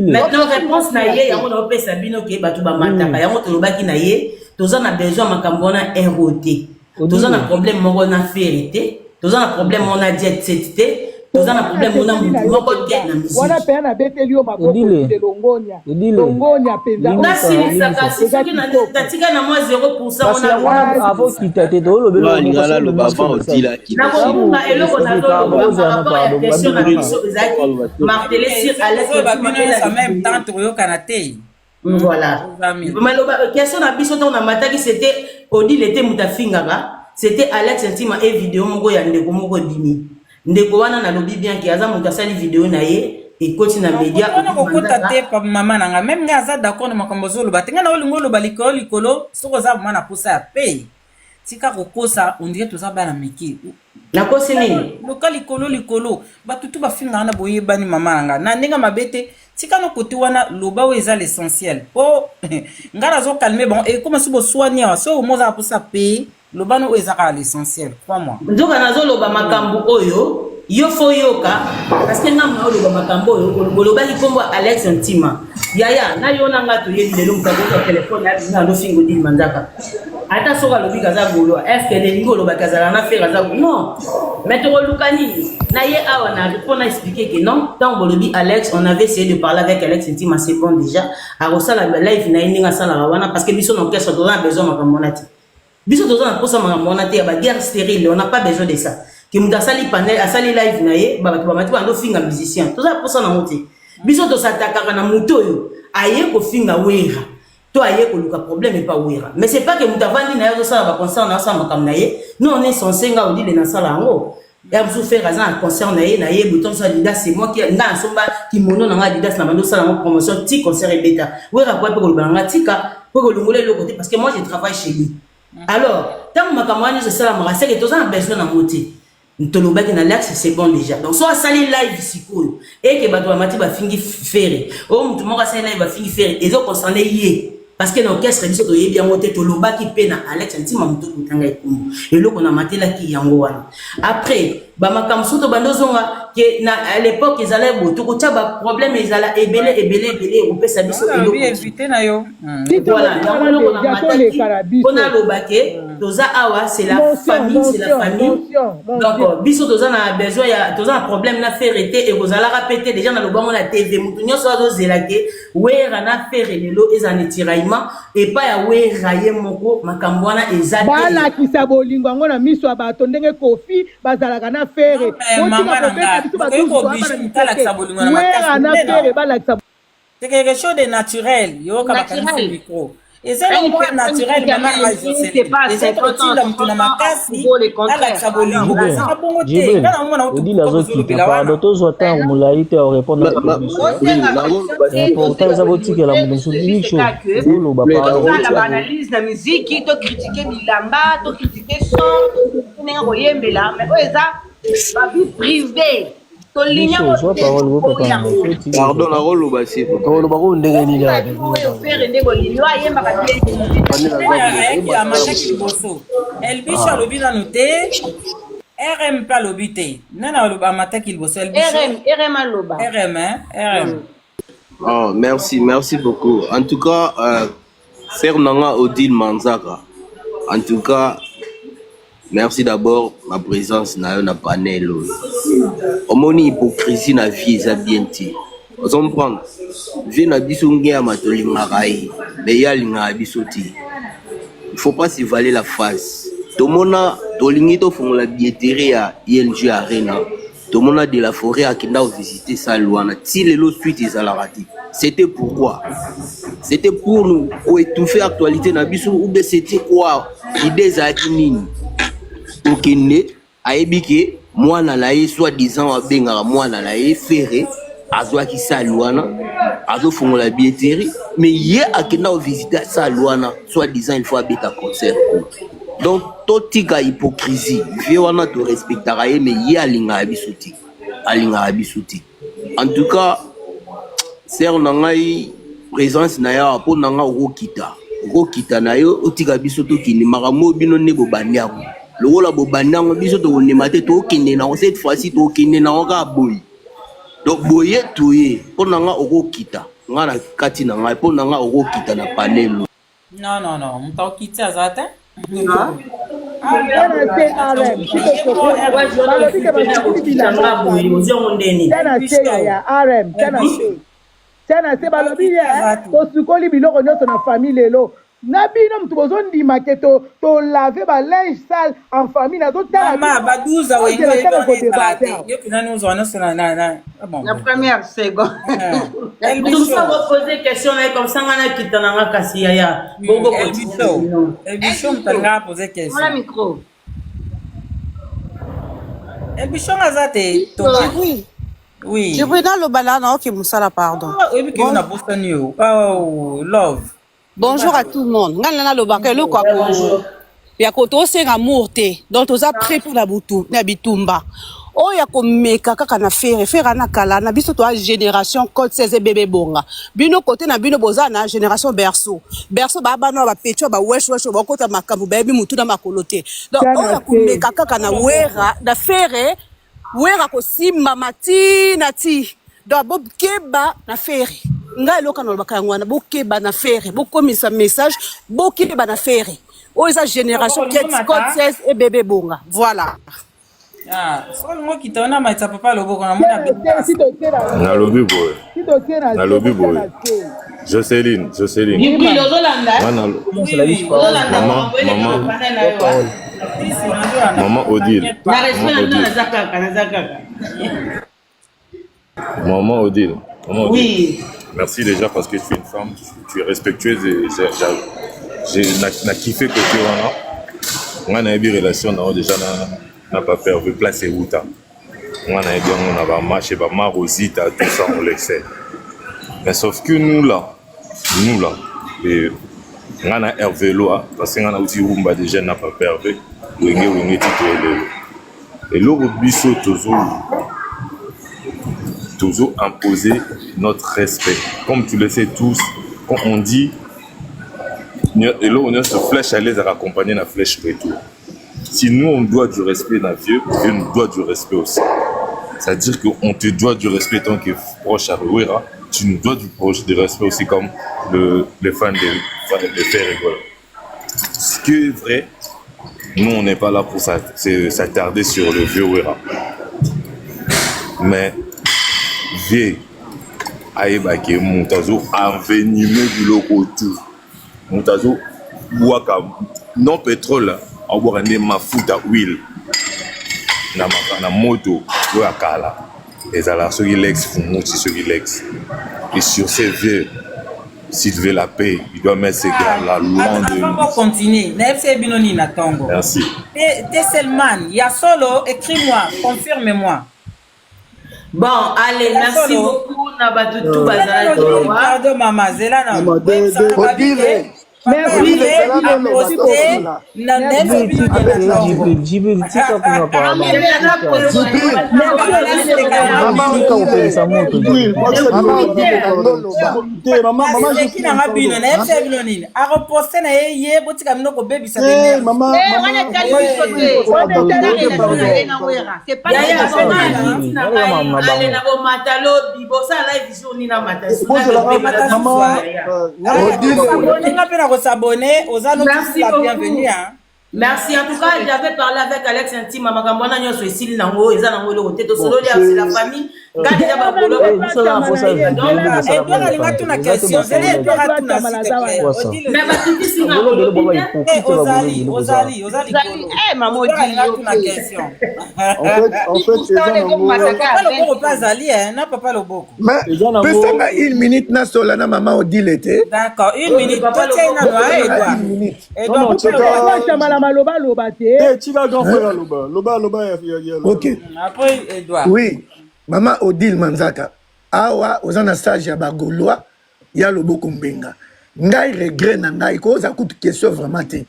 maintenant réponse na ye yango na opesa bino ke bato bamataka yango tolobaki na ye toza na besoin makambo wana eroté toza na problème moko na Ferré te toza na problème moko na jet set te toza na problème moko na mutu moko te na musique wana pe na beteli yo maboko de longonia penza na silisa kasi soki na tatika na moi 0% wana avant kita te do lobelo lingala lo baba odila ki na ko eloko na to rapport à question na biso ezaki marteler sur Alex en même temps to yo kanate voilà maloba question na biso to na mataki c'était Odile était mutafingaka c'était Alex Ntima et vidéo moko ya ndeko moko bimi. Ndeko wana na lobi bien ki aza muta sali vidéo na ye et continue na média. On a kokota te pa maman nanga même nga za d'accord na makambo zolo batenga na olingo lo likolo soko za mwana posa ya pay. Tika kokosa on dirait tout ça bana meki. Na kosi nini? Loka likolo batutu bafinga na boyeba ni maman nanga. Na ndinga mabete tika no côté wana loba we za l'essentiel. Po ngara zo calmer bon et comment si bo soigner so mo za posa pay loba no ezaka l'essentiel crois-moi. Ndoka nazo loba makambo oyo yo fo yoka parce que ngam na loba makambo oyo loba likombo Alex Ntima. Yaya na yo nanga to yebi lelo mukabo téléphone ya ndo fingo di manzaka. Ata soka lobi kaza golo est-ce que les ngolo bakazala na faire kaza non mais to lukani na ye awa na répondre à expliquer que non tant bolobi Alex on avait essayé de parler avec Alex Ntima c'est bon déjà a rosala live na ninga sala wana parce que biso no question to na besoin makamona ti biso to na posa makamona ti ya ba guerre stérile on n'a pas besoin de ça ki muta sali panel asali live na ye ba bato ba mati ba ndo finga musicien to za posa na moti biso to sataka na muto yo aye ko finga wera to aye ko luka problème pas wera mais c'est pas que mutavandi na yo ça va concerne na ça makam na ye nous on est censé nga odile na sala ngo ya vous faire un concert na ye bouton ça Adidas c'est moi qui nga somba qui mono na Adidas na bando sala ngo promotion ti concert et bêta wera quoi pour le banga tika pour le ngole le côté parce que moi je travaille chez lui alors tant makamani c'est ça la marase que tous en besoin na monter ntolobaki na Alex c'est bon déjà donc soit sali live sikoyo et que bato mati ba fingi faire o mutu moko sali live ba fingi faire et zo concerné yé parce que l'orchestre biso to yebi yango te tolobaki pe na Alex Ntima mutu kutanga ekumbu eloko na matela ki yango wana après ba makamso to bandozonga que na à l'époque ils allaient boto ko tia ba problème ils allaient ebele ou pesa biso eloko bien éviter na yo voilà on a lobake toza awa c'est la famille donc biso toza na besoin ya toza un problème na faire été et kozala répéter déjà na lobango na TV mutu nyoso azozela ke wera na faire lelo ezane tiraillement et pas ya wera ye moko makambo wana ezate bala kisa bolingo ngo na miso abato ndenge kofi bazalaka na faire c'est quelque chose de naturel yo kama kanisa micro et c'est un peu naturel maman c'est pas c'est tout la mutuna makasi ala sabolingo ça bongo te kana mona odi lazo kika pa doto temps mulaite au répondre important ça vous dire la musu bicho lo ba pa la analyse na musique to critiquer bilamba to critiquer son nenga boyembela mais eza ba vie privée. Pardon, la rôle au bassi. Le baron de Rénila. Elle biche à l'objet noté. RM pas l'obité. Nana le bamata qu'il bosse. RM à l'oba. RM. Oh, merci beaucoup. En tout cas, Fernanga Odile Manzaka. En tout cas, merci d'abord ma présence na na panel. Omoni hypocrisie na vie ça bien ti. Vous comprenez? Vie na biso ngia matolinga kai. Mais ya linga bisoti. Il faut pas se valer la face. Tomona tolingi to fongola billetterie ya ING Arena. Tomona de la forêt à kinda visiter ça loana. Si le suite ils la raté. C'était pourquoi? C'était pour nous étouffer actualité na biso ou bien c'était quoi? Idée za nini? Okende aebike mwana na ye soi-disant abenga mwana na ye ferré azwaki saluana azofungola billetterie mais ye akenda o visiter saluana soi-disant il faut abeta concert donc totika hypocrisie vie wana to respectera ye mais ye alinga abisuti en tout cas sœur nangai présence na ya po nanga okita na yo otika biso to kini makamo bino ne bobandiako le rôle de Banang, biso to ne mate to kinde na cette fois-ci to kinde na oka boy. Donc boye touye, pour nanga oko kita. Nga na kati na nga pour nanga oko kita na panel. Non, on t'a quitté à Zata. Nabino mtu bozondi maketo to laver ba linge sale en famille na d'autres maman ba 12 ans wenge yo kinani uzona sona na bon la première seconde elle tout ça va poser question là comme ça ngana kitana nga kasi ya bogo elle bicho mtanga poser question la micro Et puis changa zate oui. Je veux dans le balana OK musala pardon. Et puis qu'on a bossani oh love. Bonjour à tout le monde. Ngana lo bakelo kwa ko. Ya ko to senga mourte. Donc toza prêt pour la butu na bitumba. Oh ya ko meka kaka na faire na kala na biso to génération code 16 bébé bonga. Bino côté na bino boza na génération berceau. Berceau ba bana ba petcho ba wesh ba kota makambu ba bi mutu na makolote. Donc oh ya ko meka kaka na wera na faire wera ko simba mati na ti. Donc bob keba na faire. Nga loka no bakaya ngwana bo keba na faire. Bo komisa message bo keba na faire. Oh esa génération code 16 et bébé bonga. Voilà. Ah, sol mo kitona ma tsa papa loboko na mona be. Na lobby boy. Na lobby boy. Jocelyne. Maman Odile. Maman Odile. Oui. Merci déjà parce que tu es une femme, tu es respectueuse et j'ai kiffé que tu es là. On a une relation déjà n'a pas perdu place et Outa. On a bien on a marché ba Marosita tout ça on le sait. Mais sauf que nous là et on a Hervé Loa parce qu'on a aussi Rumba déjà n'a pas perdu. On est et l'eau biso toujours imposer notre respect. Comme tu le sais tous, quand on dit et là on a ce flèche à l'aise à accompagner la flèche retour. Si nous on doit du respect d'un vieux, Dieu nous doit du respect aussi. C'est-à-dire qu'on te doit du respect tant que proche à Ruera, tu nous dois du respect aussi comme les fans de faire rigoler. Ce qui est vrai, nous on n'est pas là pour s'attarder sur le vieux Ruera. Mais vieux aïbake montazo envenimé du loco tout. Montazo waka non pétrole avoir un mafuta huile na moto ou à kala et alors ceux qui l'ex font ceux qui l'ex et sur ces vieux s'il veut la paix il doit mettre ses gars là loin de on va continuer n'fc binoni na tongo merci t'es Selman ya solo écris-moi confirme-moi. Bon, allez, merci beaucoup. Tout pardon, maman, Zela, merci. S'abonner aux annonces la bienvenue hein. Merci en tout cas j'avais parlé avec Alex Intime makamwana nyo so ici nango eza nango le côté to solo c'est la famille ngani ya bakolo Edouard alinga tuna question zeli Edouard tuna mais batiti singa Ozali maman Odile tuna question en fait le pas Zali hein na papa le beaucoup mais pesanga une minute na sola na maman Odile était d'accord une minute toi tiens na Edouard Edouard chamala maloba loba te tika grand frère loba ya OK après Edouard oui Maman Odile Manzaka awa ozana stage ya bagolois ya loboko mbenga ngai regret na ngai ko za kutu question vraiment te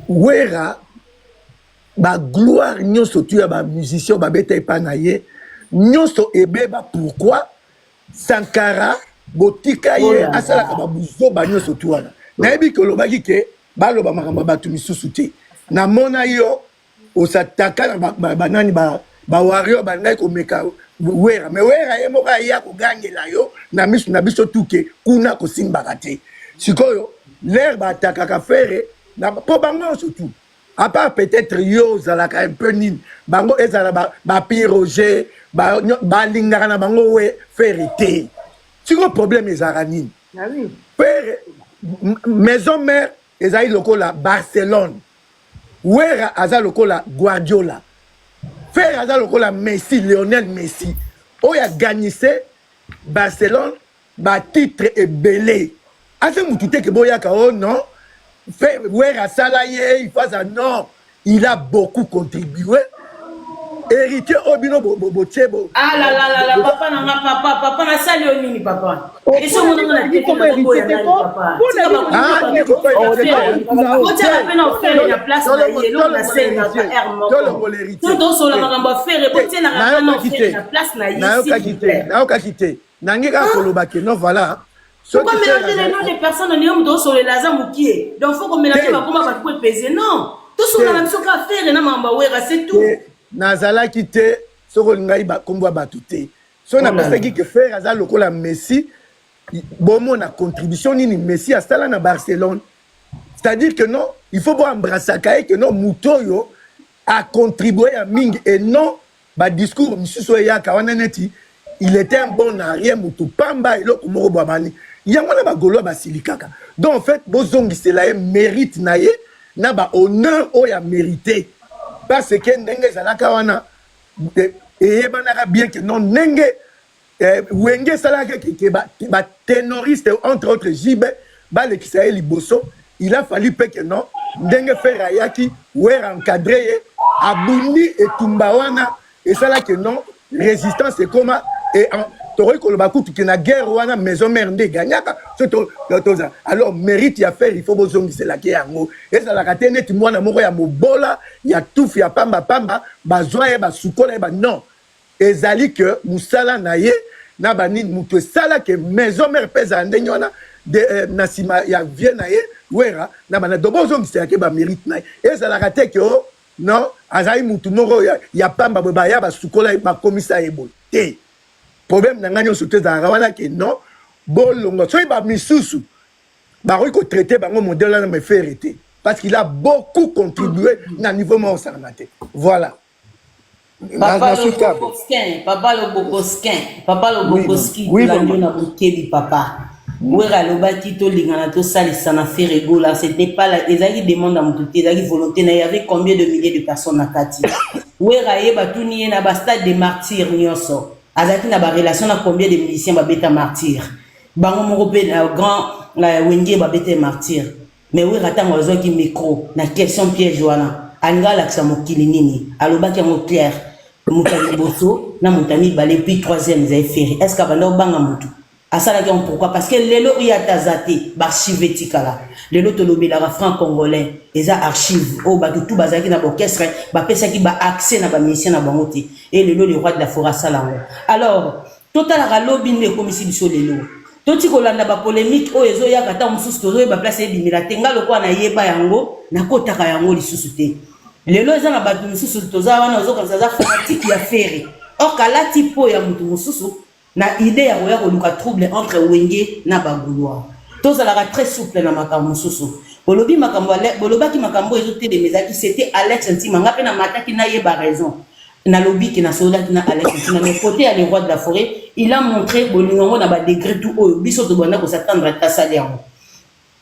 wera ba gloire nyonso tu ya ba musicien ba beta epa na ye nyonso ebeba pourquoi Sankara botika ye asala ka ba buzo ba nyonso tu wana na yebi ko lobaki ke ba loba makamba batu misusu te na mona yo osataka na banani ba wario bandai ko meka wera mais wera ye moka ya ko gangela yo na misu na biso tuke kuna ko simbaka te sikoyo l'air ba takaka fere na po bango surtout à part peut-être yo zalaka un peu nin bango ezala ba piroger ba lingaka na bango we fere te siko problème ezara nini oui fere maison mère ezali lokola Barcelone wera aza lokola Guardiola faire aza lokola Messi Lionel Messi oya gagnissé Barcelone ba titre ebelé ase mutu te ke boyaka oh non faire wera sala ye il faut ça non il a beaucoup contribué héritier obino botiebo. Ah là, papa na sali o nini papa. Et ce mon na dit comment héritier te ko. La place na yelo na scène na hermo. Tout so la ngamba faire botie na place na ici. Na okakite. Nangika koloba ke non voilà. Pourquoi mélanger les noms des personnes en ayant sur les lazars moukier? Donc faut qu'on mélange ma comment va pouvoir peser non. Tout ce qu'on a mission qu'à faire na mamba wera c'est tout. Nazala kite soko ngai ba kombo batute. So na pasaki que faire azal lokola Messi bon na contribution ni Messi à sala na Barcelone. C'est-à-dire que non, il faut pas embrasser que non Mutoyo a contribué à Ming et non ba discours monsieur Soya kawana neti il était un bon arrière mutu pamba et loko moko babani. Yangona ba golo ba silikaka. Donc en fait bozongi c'est la mérite naye na ba honneur o ya mérité. Parce que ndenge zalaka wana et banaka bien que non ndenge wenge salaka ke ba ténoriste entre autres Jibe ba le Kisaeli Bosso il a fallu que non ndenge ferayaki wer encadré abundi et tumbawana et ça là que non résistance c'est comment et Toroi Kolobakutu qui na guerre wana maison mère ndé gagnaka alors mérite ya faire il faut bozongi c'est la qui yango et ça la raté net mwana moko ya mobola ya tout ya pamba bazwa ya basukola ba non ezali que musala na ye na bani mutu sala que maison mère pesa ndengona de nasima ya vie na ye wera na bana dobozongi c'est la ba mérite na et ça la raté que non azai mutu moko ya pamba ba ya basukola ba komisa ebo te problème na ngani sote za wana ke non bolongo so ba misusu ba ko traiter bango modèle na me faire arrêter parce qu'il a beaucoup contribué na niveau mo sanate voilà papa le bokoski la ndona bokebi papa wera lo baki to lingana to salisa na faire rigola c'était pas la ezali demande à mututé ezali volonté na y avait combien de milliers de personnes na kati wera yeba tuni na ba stade des martyrs nyonso azaki na ba relation na combien de musiciens ba beta martyr bango moko pe grand la wenge ba beta martyr mais oui rata ngozo ki micro na question piège wana angala ksa mokili nini alobaki ngo clair mutani boso na mutani balé puis troisième ils avaient fait est-ce que banda banga mutu asala ki pourquoi parce que lelo ya tazate ba archive tikala lelo to lobela ra franc congolais eza archive o ba tout bazaki na orchestre ba pesa ki ba accès na ba musicien na bangote et lelo le roi de la forêt salango alors total la lobby ne komisi biso lelo toti kolanda ba polémique o ezo ya kata mususu tozo ba place ebimila tenga lokwa na yeba yango na kotaka yango lisusu te lelo eza na ba mususu toza wana ozo kanza za fanatique ya fere or kala tipo ya mutu mususu na idée ya koya koluka trouble entre wenge na bagulwa toza la très souple na makambo mususu bolobi makambo bolobaki makambo ezo te de mezaki c'était Alex Ntima ngape na mataki na yeba raison na lobby qui na soda qui na Alex Ntima mais côté à les rois de la forêt il a montré bolingo na ba degré tout o biso to banda ko s'attendre à tasali yango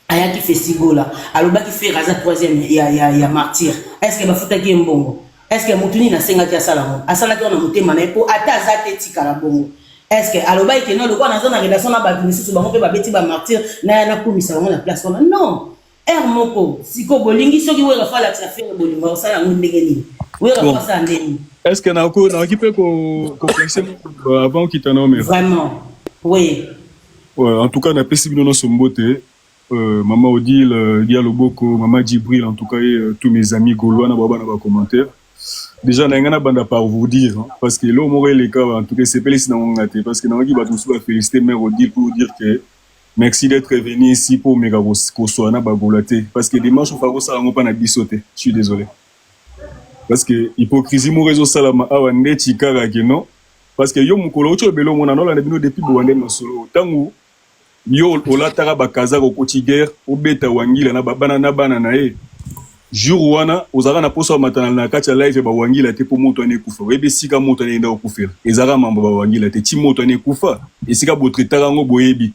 aya ki festival là aloba ki fait raza troisième ya martyr est-ce que ba futa ki mbongo est-ce que mutuni na senga ki asala asala ki na mutema na po ata zate tika la bongo est-ce que aloba ki non le quoi na zona relation na ba binisu bango pe ba beti ba martyr na na kumisa bango na place wana non moko siko bolingi soki wera fa la faire bolingo sala ngo ndenge nini wera fa sa ndeni. Est-ce que na occupé qu'on pensait avant qu'il t'en nomme vraiment oui ouais, en tout cas na pesi bino no sombote maman Odile Dialoboko maman Djibril en tout cas et tous mes amis gaulois na baba na ba commentaire déjà na ngana banda par vous dire hein, parce que là au les cas en tout cas c'est pas ici dans ngate parce que na ngi ba tous ba féliciter mère Odile pour dire que merci d'être venu ici pour mega ko soana ba golate parce que dimanche on fa ça ngo pa na bisote je suis désolé. Parce que hypocrisie mo réseau salama awa ndeti kaka ke non parce que yo mukolo ocho belo mona no la bino depuis bwande masolo tangu yo olataka bakaza ko kotiger obeta wangila na babana na bana na e jour wana ozaka na poso matana na kati live ba wangila te po moto ane kufa webe sika moto ane nda okufela ezaka mambo ba wangila te ti moto ane kufa esika botretaka ngo boyebi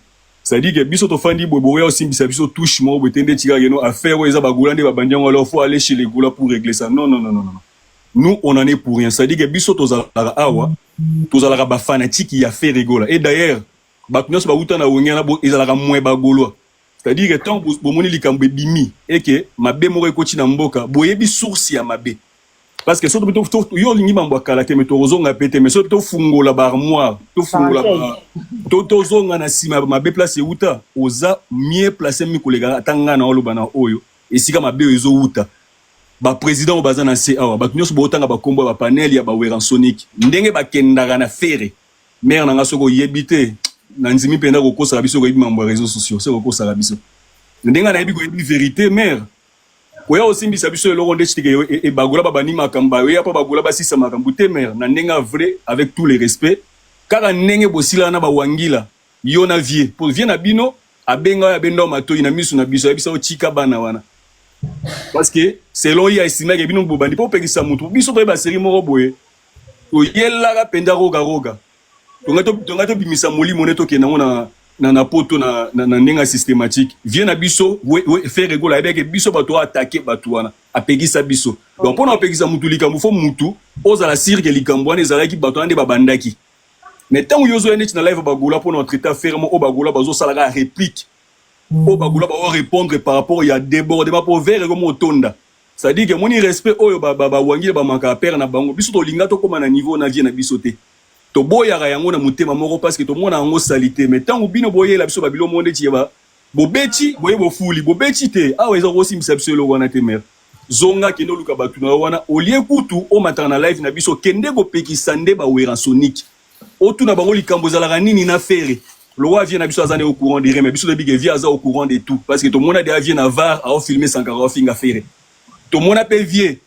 ça dit que biso to fandi bobo ya aussi biso touche mo betende tika yeno affaire eza ba golande ba bandiango alors faut aller chez les goula pour régler ça non nous on en est pour rien ça dit que biso to za awa to za la ba fanatique ya fait rigola et d'ailleurs ba kunyo ba uta na wengana bo ezala moins ba golo c'est à dire que tant bo moni likambe bimi et que mabe mo ko tina mboka boyebi source ya mabe parce que surtout yo lingi mambo kala te mais to ozonga pete mais surtout fungola ba armoire to fungola ba to zonga na sima mabe place uta oza mieux placé mi kolega tanga na oloba na oyo esika mabe ezo uta ba président baza na CA ba nyonso botanga ba kombo ba panel ya ba Weran Sonic ndenge ba kendaka na fere mère nanga soko yebite na nzimi penda ko kosa biso ko mambo réseaux sociaux c'est ko kosa biso ndenge na yebi ko yebi vérité mère ko ya osimbisa biso eloko nde chitike e bagola babani makamba yo ya pa bagola basisa makambu te mère na ndenge vrai avec tous les respects kaka ndenge bosila na ba wangila yo na vie pour vie na bino abenga ya bendo matoi na misu na biso ya biso chika bana wana parce que selon ya estima ke bino bobandi po pekisa mutu biso to ba série moko boye to yela ka penda roga tonga to bimisa molimo neto ke na poto na ndenga systématique vient na biso faire regola avec biso bato attaquer bato wana apekisa biso donc pona apekisa mutu likambo fo mutu oza la cirque likambo wana ezalaki bato ande babandaki mais tant yozo ene na live bagola pona traiter ferme o bagola bazo sala ka réplique o bagola ba répondre par rapport ya débordement pour vers comme otonda ça dit que moni respect oyo ba wangile ba manka père na bango biso to linga to koma na niveau na vie na biso te to boyaka yango na mutema moko parce que to mona yango salité mais tant bino boyela biso ba bilo monde ti ba bobeti boye bofuli bobeti te awa ezo kosimbisa biso lo wana te mère zonga kendo luka batu na wana olie kutu o matana live na biso kende go pekisa nde ba Weran Sonic otuna bango likambo zalaka nini na fere le roi vient na biso azane au courant des mais biso de big via au courant de tout parce que tout le monde a vient navar a filmer Sankara finga fere tout le monde a vie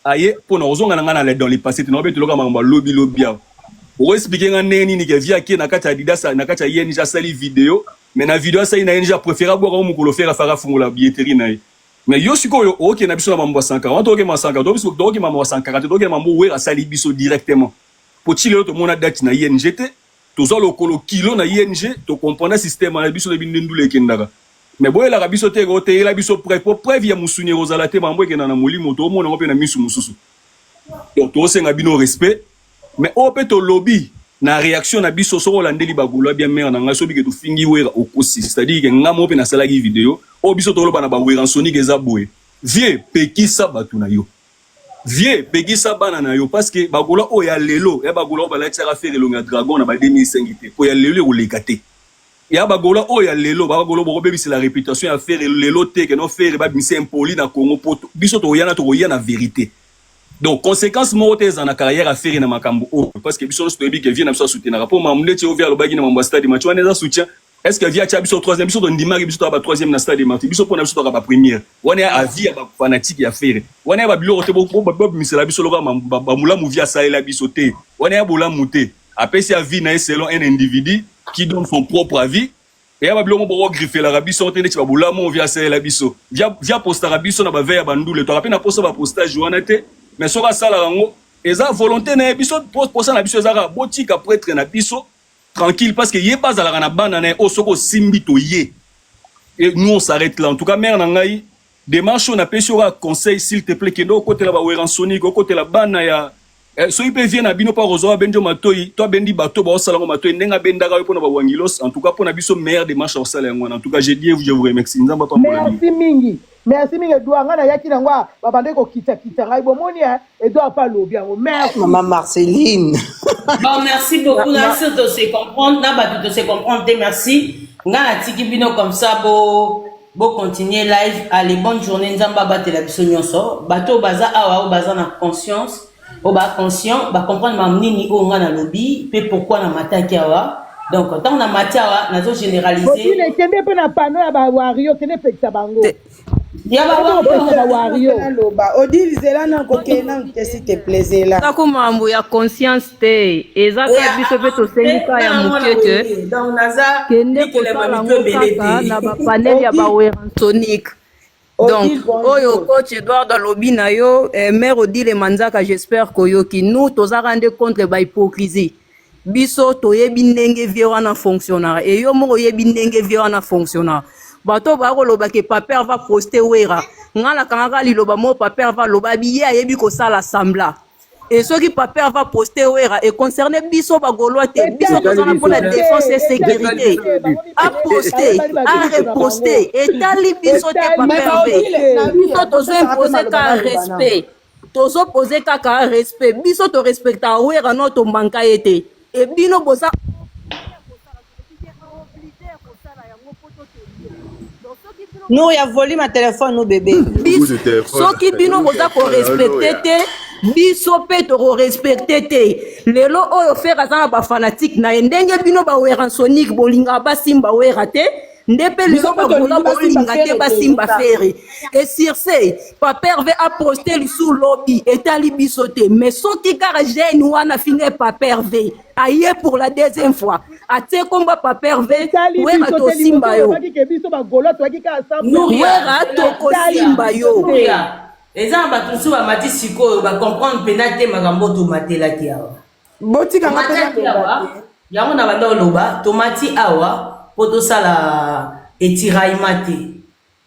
aye pour nous zonga na dans les passés tu n'obé tu loka mamba lobby pour expliquer ngane nini ke via ki na kata Adidas na kata yeni ja sali vidéo mais na vidéo ça ina déjà préféré boire au mukolo faire fara fungola billetterie na mais yo siko yo OK na biso na mamba 140 to ke ma 140 to biso to ke mamba 140 to ke mamba Weran sali biso directement pour chile to mona date na INGT tozo lokolo kilo na ING to comprendre système na biso de bindendule kendaka mais boye la biso te rote la biso preuve ya musuni rozala te mambo ke na molimo to mona ngope na misu mususu donc to senga bino respect mais ope to lobby na réaction na biso soko landeli bagula bien mère na ngaso bi ke to fingi wera okosi c'est-à-dire que ngamo pe na sala ki vidéo o biso to loba na ba Weran Sonic eza boye vie pekisa batu na yo vie pekisa bana na yo parce que bagula o ya lelo ya bagula ba la tsara faire longa dragon na ba 2005 te ko ya lelo o lekate ya bagula o ya lelo bagula bo bebisi la réputation ya faire lelo te que non faire ba bimisi impoli na Congo poto biso to ya na vérité donc conséquence mortelles en carrière à faire na makambo parce que biso to bi que vient na biso soutenir rapport mamule ti o via lo bagi na mambo stade match wana za soutien est-ce que via biso troisième biso to ndimari biso to ba troisième na stade match biso pona biso to ba première wana a via ba fanatique ya faire wana ba bilo te bo misela biso lo ba mula mu via ça la biso te wana ya bola muté après si a vie na selon un individu qui donne son propre avis et ya ba bilo mo bo griffer la biso te ne ti ba bola mo via ça la biso via poster biso na ba veille ba ndule to rappel na poster ba postage wana te mais soka sala rango eza volonté na biso pour ça na biso eza botika prêtre na biso tranquille parce que yé pas à la ranabana na osoko simbito yé et nous on s'arrête là en tout cas mère nangai démarche on appelle sur un conseil s'il te plaît que do côté la ba Weran Sonic côté la bana ya so il peut venir na bino pa rozo benjo matoi toi bendi bato ba osala ngo matoi ndenga bendaka yo pona ba wangilos en tout cas pona biso meilleure démarche au sala ngwana en tout cas je vous remercie nzamba pa merci mingi Edouard ngana yaki nangwa babande ko kita ngai bomoni Edouard pa lobi yango merci maman Marceline bon merci beaucoup merci de se comprendre na ba de se comprendre merci ngana tiki bino comme ça bo continuer live allez bonne journée nzamba batela biso nyonso bato baza awa baza na conscience o ba conscient ba comprendre mamnini o ngana lobi pe pourquoi na mataki awa donc tant na matiawa nazo généraliser botine kende pe na pano ya ba wario kende pekisa bango ya ba wario loba odile zela na kokena s'il te plaît là ta ko mambo ya conscience te eza ka biso pe to sengika ya mukete donc naza kende ko sala ngokaka na ba panel ya ba Weran Sonic. Donc, oyo coach Edouard dans lobby na yo, mère Odile Manzaka, j'espère que nous tous a rendu contre ba hypocrisie. Biso to yebi ndenge vie wana fonctionnaire et yo mo yebi ndenge vie wana fonctionnaire. Bato ba ko loba ke papa va poster wera. Ngala kanga li loba mo papa va loba biye yebi ko sala sambla. Et ceux qui papa va poster wera et concerné biso ba goloite biso to zana pour la défense et sécurité. A poster, a reposter et tali biso te papa biso to imposer ka respect. tozo poser kaka respect biso to respecta wera no to manka ete e bino boza nous ya volume à téléphone nous bébé soki bino boza ko respecter te biso pe to respecter te lelo oyo faire azana ba fanatique na ndenge bino ba wera sonique bolinga basimba wera te ndepe lelo bakola bolinga te basimba fere et sur ce paperve a posté sous lobby etali biso te mais soki kara jeune wana finge paperve aye pour la deuxième fois atie komba paperve wera to simba yo wera to ko simba yo eza bato mosusu bamati sikoyo bacomprendre mpena te makambo tomatelaki awa botikangaki awa yango na banda oloba tomati awa mpo tosala etiraillement te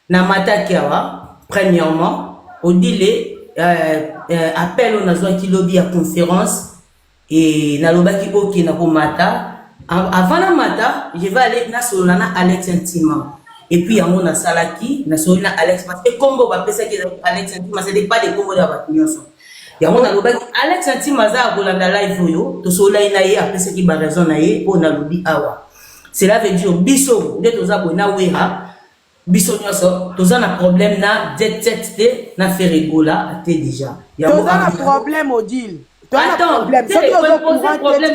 na mataki awa premièrement odile appel oyo nazwaki lobi ya conférence et nalobaki okenda komata avant na mata je vais aller nasolola na Alex intimement et puis yango nasalaki nasolola na Alex parce que kombo bapesaki Alex intimement c'était pas des kombo ya bato nyonso yango nalobaki Alex intimement aza akolanda live oyo tosololai na ye apesaki baraison na ye mpo nalobi awa cela veut dire biso nde toza boye na wera biso nyonso toza na problème na jet te na feregola te déjà toza na problème Odile. Attends, problème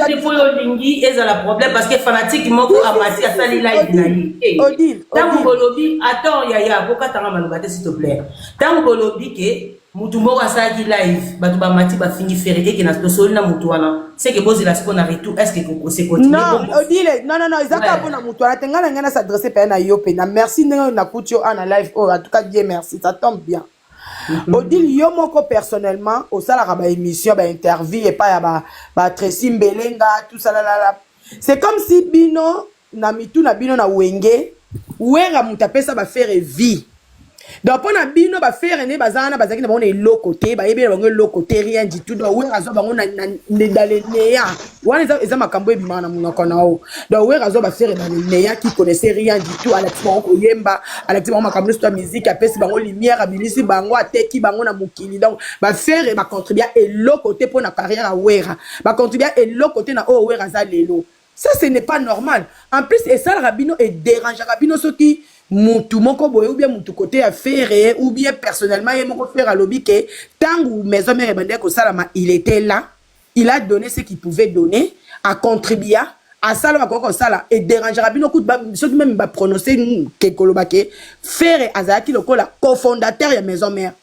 c'est pour lingi et ça la problème parce que fanatique moko amati asali live na yi. Odile, tant bolobi attends yaya boka tanga malobate s'il te plaît. Tant bolobi ke mutu moko asali live batu ba mati ba fingi fere et que na tosoli na mutu wana c'est que bozi la ce qu'on a retour est-ce que c'est continue. Non, Odile, non ezaka bona mutu wana tengana ngana s'adresser pa na yope na merci ndenge na kutio ana live oh en tout cas Dieu merci ça tombe bien. Odile yo moko personnellement au salaka ba émission ba interview et pas ya ba Tracy Mbelenga tout ça là c'est comme si bino na mitu na bino na wenge wera mutapesa ba faire vie donc pour na bino ba faire ne bazana bazaki na bango na lo côté ba yebe bango lo côté rien du tout donc wera zo bango na dans neya wana eza makambo ebima na munoko na o donc wera zo ba faire dans neya qui connaissait rien du tout Alex bango yemba Alex bango makambo sur musique apesi bango lumière abilisi bango ateki bango na mukili donc ba faire ba contribuer et lo côté pour na carrière à wera ba contribuer et lo côté na o wera za lelo ça ce n'est pas normal en plus et ça rabino et dérange rabino ce qui mutu moko boye ou bien mutu côté à faire ou bien personnellement il moko faire à lobby que tant ou maison mère bandé ko salama il était là il a donné ce qu'il pouvait donner à contribuer à salama ko sala et déranger rabino coup ceux qui même va prononcer que kolobake faire azaki lokola cofondateur ya maison mère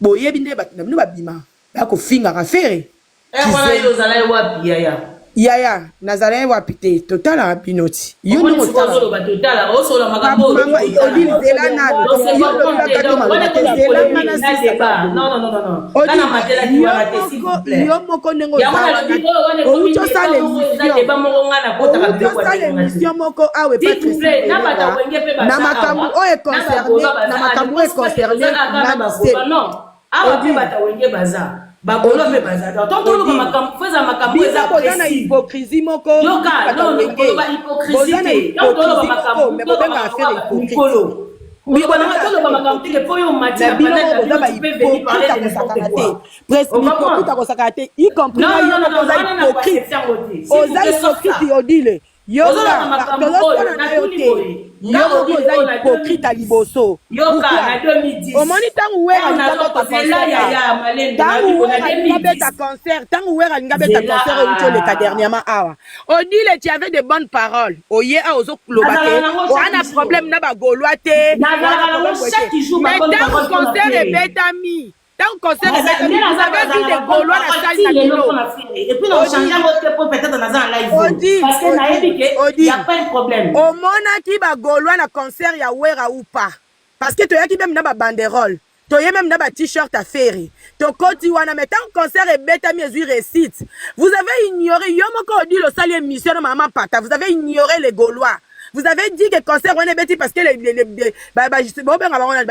boye binde batina bino babima ba ko finga ka faire voilà yo zala wapi yaya yaya nazala wapi te total a pinoti yo no solo ba total o solo makambo Odile zela na non kana matela ki wana te s'il vous plaît yo moko nengo o sale ba moko ngana kota ka biko kwa émission moko awe Patrice na bata wenge pe ba na makambo o est concerné na non awa pe bata wenge baza bakolo pe bazata tonto lo makambo feza makambo eza précis hypocrisie moko yoka non ba hypocrisie tonto lo makambo mais bobenga affaire hypocrisie oui bona matolo ba makambo te po yo matia peut-être pe venir parler de n'importe quoi presque hypocrite ko sakate y compris non hypocrite Odile yoka hypocrite à liboso yoka na 2010 omoni tangu wera ngabeta concert tangu wera ngabeta concert au le dernièrement awa Odile tu avais de bonnes paroles oye a ozo klobake on a problème na ba goloate mais tangu concert et betami tant concert vous avez vu des Gaulois la salle et puis on change votre pot peut-être dans un live parce que il y a pas de problème au mona ki ba Gaulois na concert ya wera ou pas parce que tu y a qui même na ba banderole tu y a même na ba t-shirt à faire to koti wana mais tant concert et bêta mesure récite vous avez ignoré yomoko dit le salle émission de maman pata vous avez ignoré les Gaulois. Vous avez dit que concert on est bêti parce que les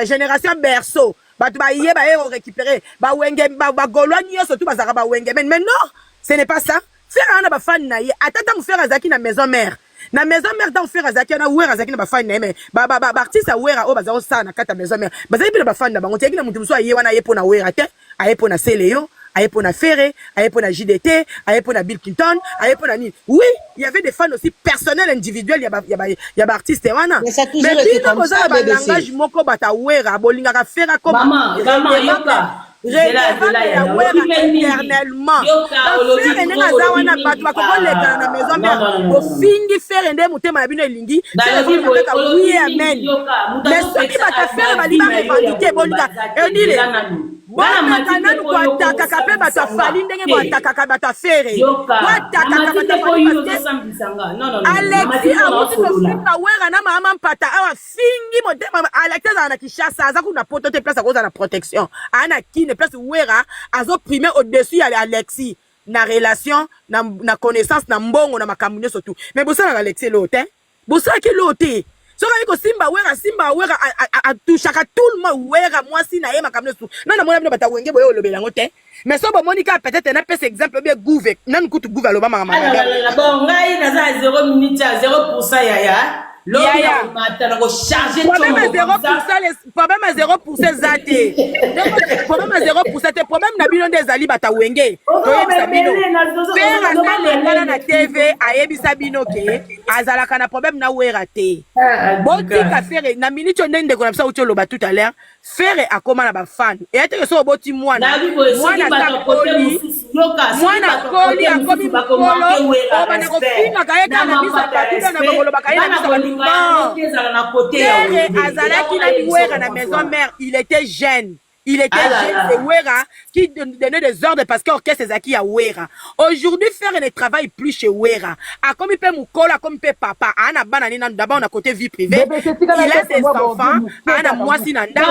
génération berceau ba récupérer ba wenge ba Gaulois surtout ba wenge mais non ce n'est pas ça faire un ba fan na ye atata mu faire azaki na maison mère na maison mère dans faire azaki na wera azaki na ba fan na mais ba artiste a wera o bazao sa na kata maison mère bazali pe na ba fan na bango teki na mutu muso aye wana aye pona wera te aye pona Seleyo aye pona Ferré aye pona JDT aye pona Bill Clinton aye pona ni oui il y avait des fans aussi personnels individuels il y a ba artiste wana mais bino boza ba langage moko bata wera bolinga ka fera comme maman yoka éternellement na maison mère ofingi faire nde motema na bino elingi oui amen mais soki batafere balinga revendiquer bolinga edile bonakananu koatakaka mpe bato afali ndenge boatakaka bato afere boatakaka alexi awuti kofinga wera na mama mpata awa fingi motema alexi azala na kishasa aza kuna poto te place akozala na protection ana kine place wera azoprime au-dessus ya Alexis na relation na connaissance na mbongo na makambo nyonso tout mais bosala na Alexis lote bosalaki lote soki ko simba wera atushaka tout le monde wera mwasi na ye makambo nyonso nana mona bino bata wenge boye olobela ngo te mais so bomonika peut-être na pese exemple bien gouve nanu kutu gouve aloba mama bon ngai naza 0 minute ya 0% yaya problème à 0% zate problème à 0% te problème na bino nde ezali bata wenge toyebisa bino père asalekana na TV ayebisa bino ke azalaka na problème na wera te botika fere na minute nde ndeko na bisa uti oloba tout à l'heure fere akoma na bafan eyateke so oboti mwana koli akomi mokolo obana kofingaka ye kana bisa patida na bakolobaka ye na bisa batu Tere azalaki na wera na maison mère, il était jeune. Il était jeune, c'est Wera qui donnait des ordres parce qu'orchestre Zaki à Wera. Aujourd'hui, Faire ne travaille plus chez Wera. A comme il peut Moukola, comme il peut papa. Ana banani d'abord on a côté vie privée. Il a ses enfants. Ana moi si nanda. A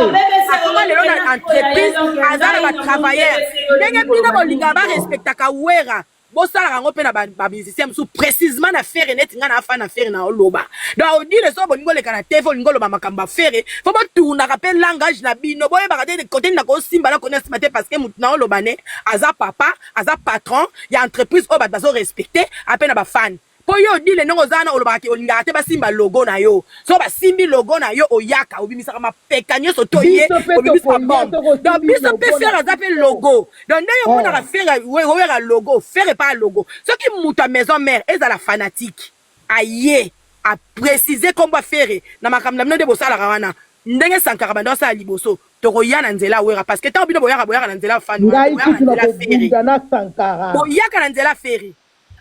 comment les gens entreprise, Azala va travailler. Nenga pina bolinga ba respecta ka Wera. Bosala rango pe na ba musicien sous précisément na faire net nga na fa na faire na oloba donc on dit le so bolingo le kana te bolingo lo ba makamba faire faut ba tourna rappel langage na bino boye ba de côté na ko simba la connaître matin parce que mutu na oloba ne aza papa aza patron ya entreprise o ba bazo respecter appel na ba fan po yo di le nongo zana oloba ki olinga te ba simba logo na yo so ba simbi logo na yo oyaka obimisa ma pekanyo so toye obimisa bombe donc biso pe faire azape logo donc ndeyo mona ka faire wera logo faire pas logo ce qui muta maison mère ezala fanatique aye a préciser comment faire na makamla mno de bosala wana ndenge sankara bando sa liboso tokoya na nzela wera parce que tant bino boyaka na nzela fan boyaka na nzela feri.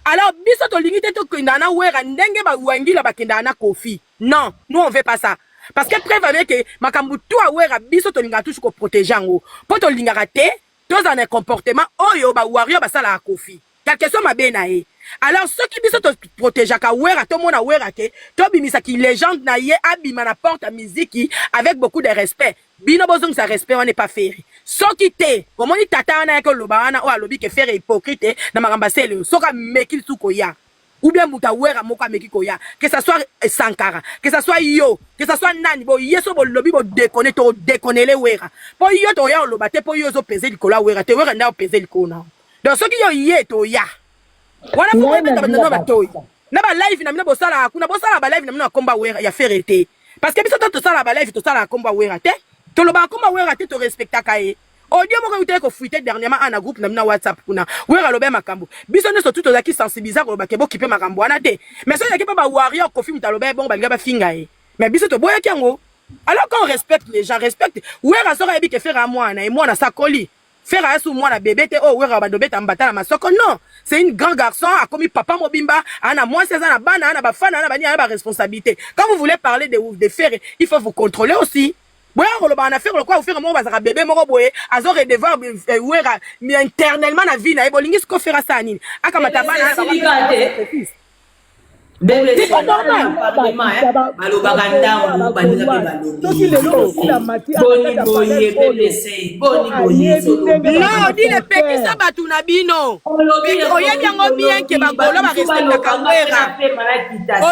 Alors, biso to limite to kindana wera ndenge ba wangila ba kindana kofi. Non, nous on veut pas ça. Parce que preuve avec que makambu to wera biso to linga touche ko protéger ngo. Po to linga raté, to za un comportement oyo ba wario ba sala kofi. Quelque chose ma benae. Alors ceux qui biso to protéger ka wera to mona wera ke, to bimisa ki légende na ye abima na porte à musique avec beaucoup de respect. Bino bozong sa respect on n'est pas fait. Soki te, comment ni tata na ko lobana o alobi ke faire hypocrite na magamba sele soka meki suko ya. Ou bien muta wera moko meki ko ya. Que ça soit Sankara, que ça soit yo, que ça soit nani bo yeso bo lobi bo déconner to déconner le wera. Po yo to ya lobate po yo zo peser likola wera te wera na peser likona. Donc soki yo ye to ya. Wana faut mettre na ba toy. Na ba live na mina bo sala kuna bo sala ba live na mina komba wera ya faire été. Parce que biso to sala ba live to sala komba wera te. To loba komba wera te to respecta kae. Audio moko utele ko fuite dernièrement en groupe na mina WhatsApp kuna. Wera lobe makambo. Biso ne so tout ozaki sensibiliser ko ba kebo kipe makambo wana te. Mais so yaki pa ba warrior ko film ta lobe bon ba liga ba finga e. Mais biso to boya kiango. Alors quand on respecte les gens, respecte. Wera sora ebi ke faire à moi na e moi na sakoli. Faire à sous moi na bébé te oh wera ba dobeta mbata na masoko non. C'est une grand garçon a commis papa mobimba ana moi 16 ans na bana ana ba fana ana ba ni ana ba responsabilité. Quand vous voulez parler de faire, il faut vous contrôler aussi. Boya koloba na faire quoi faire mo bazaka bébé moko boye azo redevoir wera mais internellement na vie na ebolingi ce ko faire ça nini aka matabana bébé c'est normal baloba ganda baninga pe baloba boni bébé c'est boni non dit le petit ça batu na bino oyebi yango bien ke bagolo ba respecta ka wera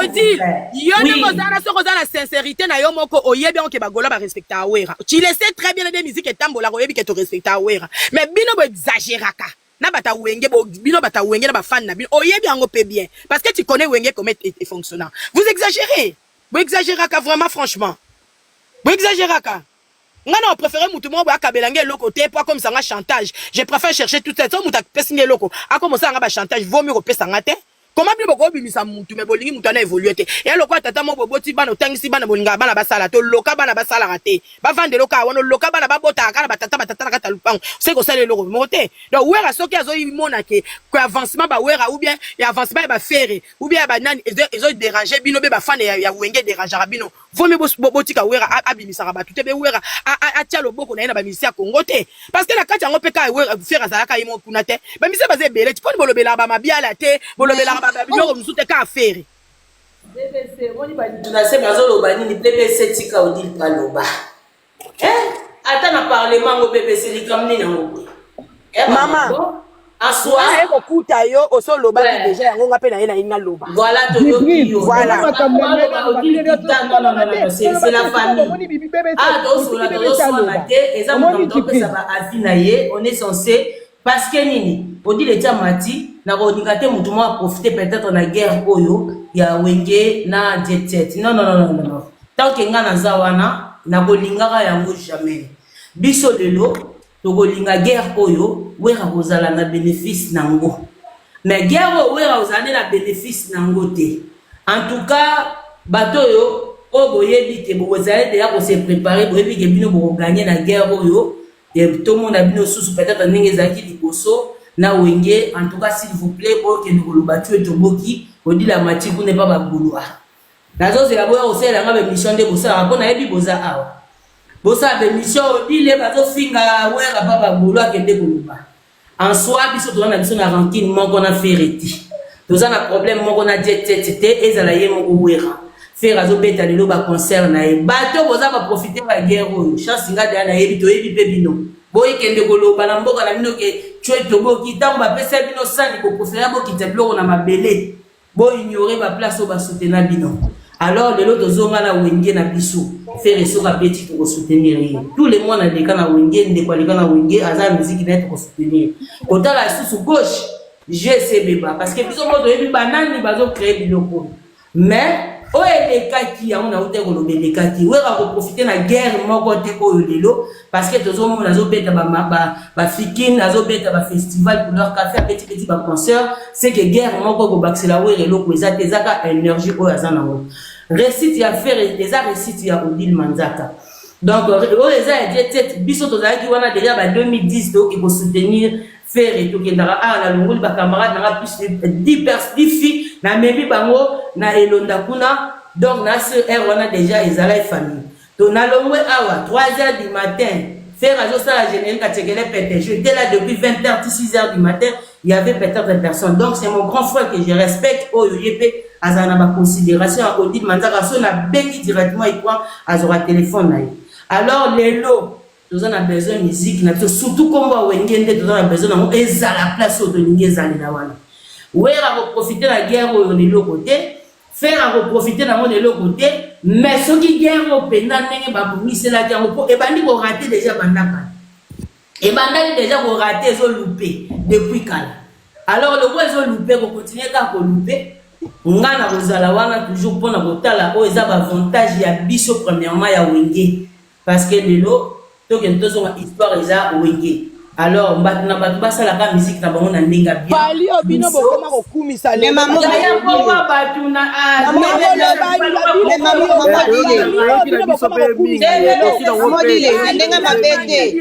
odi yo ne kozana so kozana sincérité na yo moko oyebi yango ke bagolo ba respecta wera tu le sais très bien des musiques etambola oyebi ke to respecta wera mais bino bo exagéraka na bata wenge bino bata wenge na ba fan na bino oyebi yango pe bien parce que tu connais wenge comment est fonctionnant. Vous exagérez vraiment franchement. Vous exagérez on préfère mutumo ba kabelange loko te pas comme ça nga chantage. Je préfère chercher tout ça muta pesinge loko. A comme ça nga ba chantage vaut mieux repesa ngate. Comment bien boko bimisa mutu me bolingi mutu na évoluer te. Et loko tata mo boboti bana otangisi bana bolinga bana basala to loka bana basala raté. Ba vendre loka wono loka bana ba bota kana batata na kata lupango. C'est ko sala loko monter. Donc wera soki azo yimona ke avancement ba wera ou bien et avancement ba faire ou bien ba nani ezo déranger bino be ba fan ya wenge déranger bino. Vaut mieux botika wera abimisa ba tout be wera a tia loboko na ina ba misia Congo te. Parce que la kati yango peka wera faire azalaka yimo kuna te. Ba misia baze belé tu peux bolobela ba mabiala te bolobela biloko msute ka affaire BBC woni ba tunasema zoloba nini BBC tika odili paloba ata na parlement ngo BBC likamni nango mama aswa eko kuta yo osoloba déjà yango ngape na yena ina loba voilà to yo voilà c'est la famille donc on a été exemple donc ça va affiner on est censé parce que nini odi le tamati na rodinga te mutu mo profiter peut-être na guerre oyo ya wenge na jet non tant que nga na zawana na bolingaka yango jamais biso lelo to bolinga guerre oyo wera kozala na bénéfice nango mais guerre wera ozane na bénéfice nango te en tout cas bato yo oboyebi te bozale de ya ko se préparer boyebi ke bino bo gagner na guerre oyo et tout le monde a bien sous peut-être n'engagé zaki liboso na wenge en tout cas s'il vous plaît pour que nous le battu et toboki on dit la mati vous n'est pas bagouloa nazo c'est la boya aussi la ngabe mission de bosa rapona ebi boza awa bosa be mission dit les bazo finga wera pas bagouloa ke de kuluba en soi biso to na biso na rancune mon qu'on a fait reti nous avons un problème mon qu'on a dit tete ezala yemo wera faire azo beta lelo ba concert na e bato boza ba profiter ba guerre oyo chance ngada na yebi to yebi pe bino boyi kende koloba na mboka na bino ke chwe toboki tango ba pesa bino sali ko profiter bo kitablo na mabele boyi ignorer ba place o ba soutenir bino alors lelo tozonga na wenge na biso faire so ba beti to soutenir tous les mois na deka na wenge nde kwa leka na wenge aza musique net ko soutenir kota la sous gauche GCB parce que biso moto yebi banani bazo créer biloko mais o elekaki ya on a ute ko lobelekaki wera ko profiter na guerre moko te ko lelo parce que tozo mo nazo beta ba fikin nazo beta ba festival pour leur café petit ba concert c'est que guerre moko ko baxela wera loko ezate zaka énergie o azana ngo récite ya faire des récite ya Odile Manzaka donc o eza tête biso tozaki wana déjà ba 2010 donc il faut soutenir faire et tout que na na longoli ba camarade na plus 10 filles na mebi bango na elonda kuna donc na ce on a déjà ezala famille to na longwe awa 3h du matin faire ajo ça la générique katekele pété j'étais là depuis 20h 6h du matin il y avait peut-être des personnes donc c'est mon grand frère que je respecte oyo yepe azana ba considération à Odile Manzaka so na bengi directement il prend azora téléphone na alors lelo nous avons besoin de musique, surtout comme on a besoin de la place où nous avons profiter de la guerre de l'autre côté, faire profiter de l'autre côté, mais ce qui guerre au pénal, c'est la guerre au et bandi pour rater déjà bandaka. Et bandaka déjà pour rater, ils ont loupé depuis quand. Alors le roi ils ont loupé, pour continuer à louper. On a toujours pour notre là, ils ont avantage, il y a biso premièrement, il y a wenge. Parce que l'eau, donc une histoire eza wenge alors batna batbasa la musique na bango na ndinga bien pali obino bokoma kokumisa le mama ya boma batuna ndinga mabete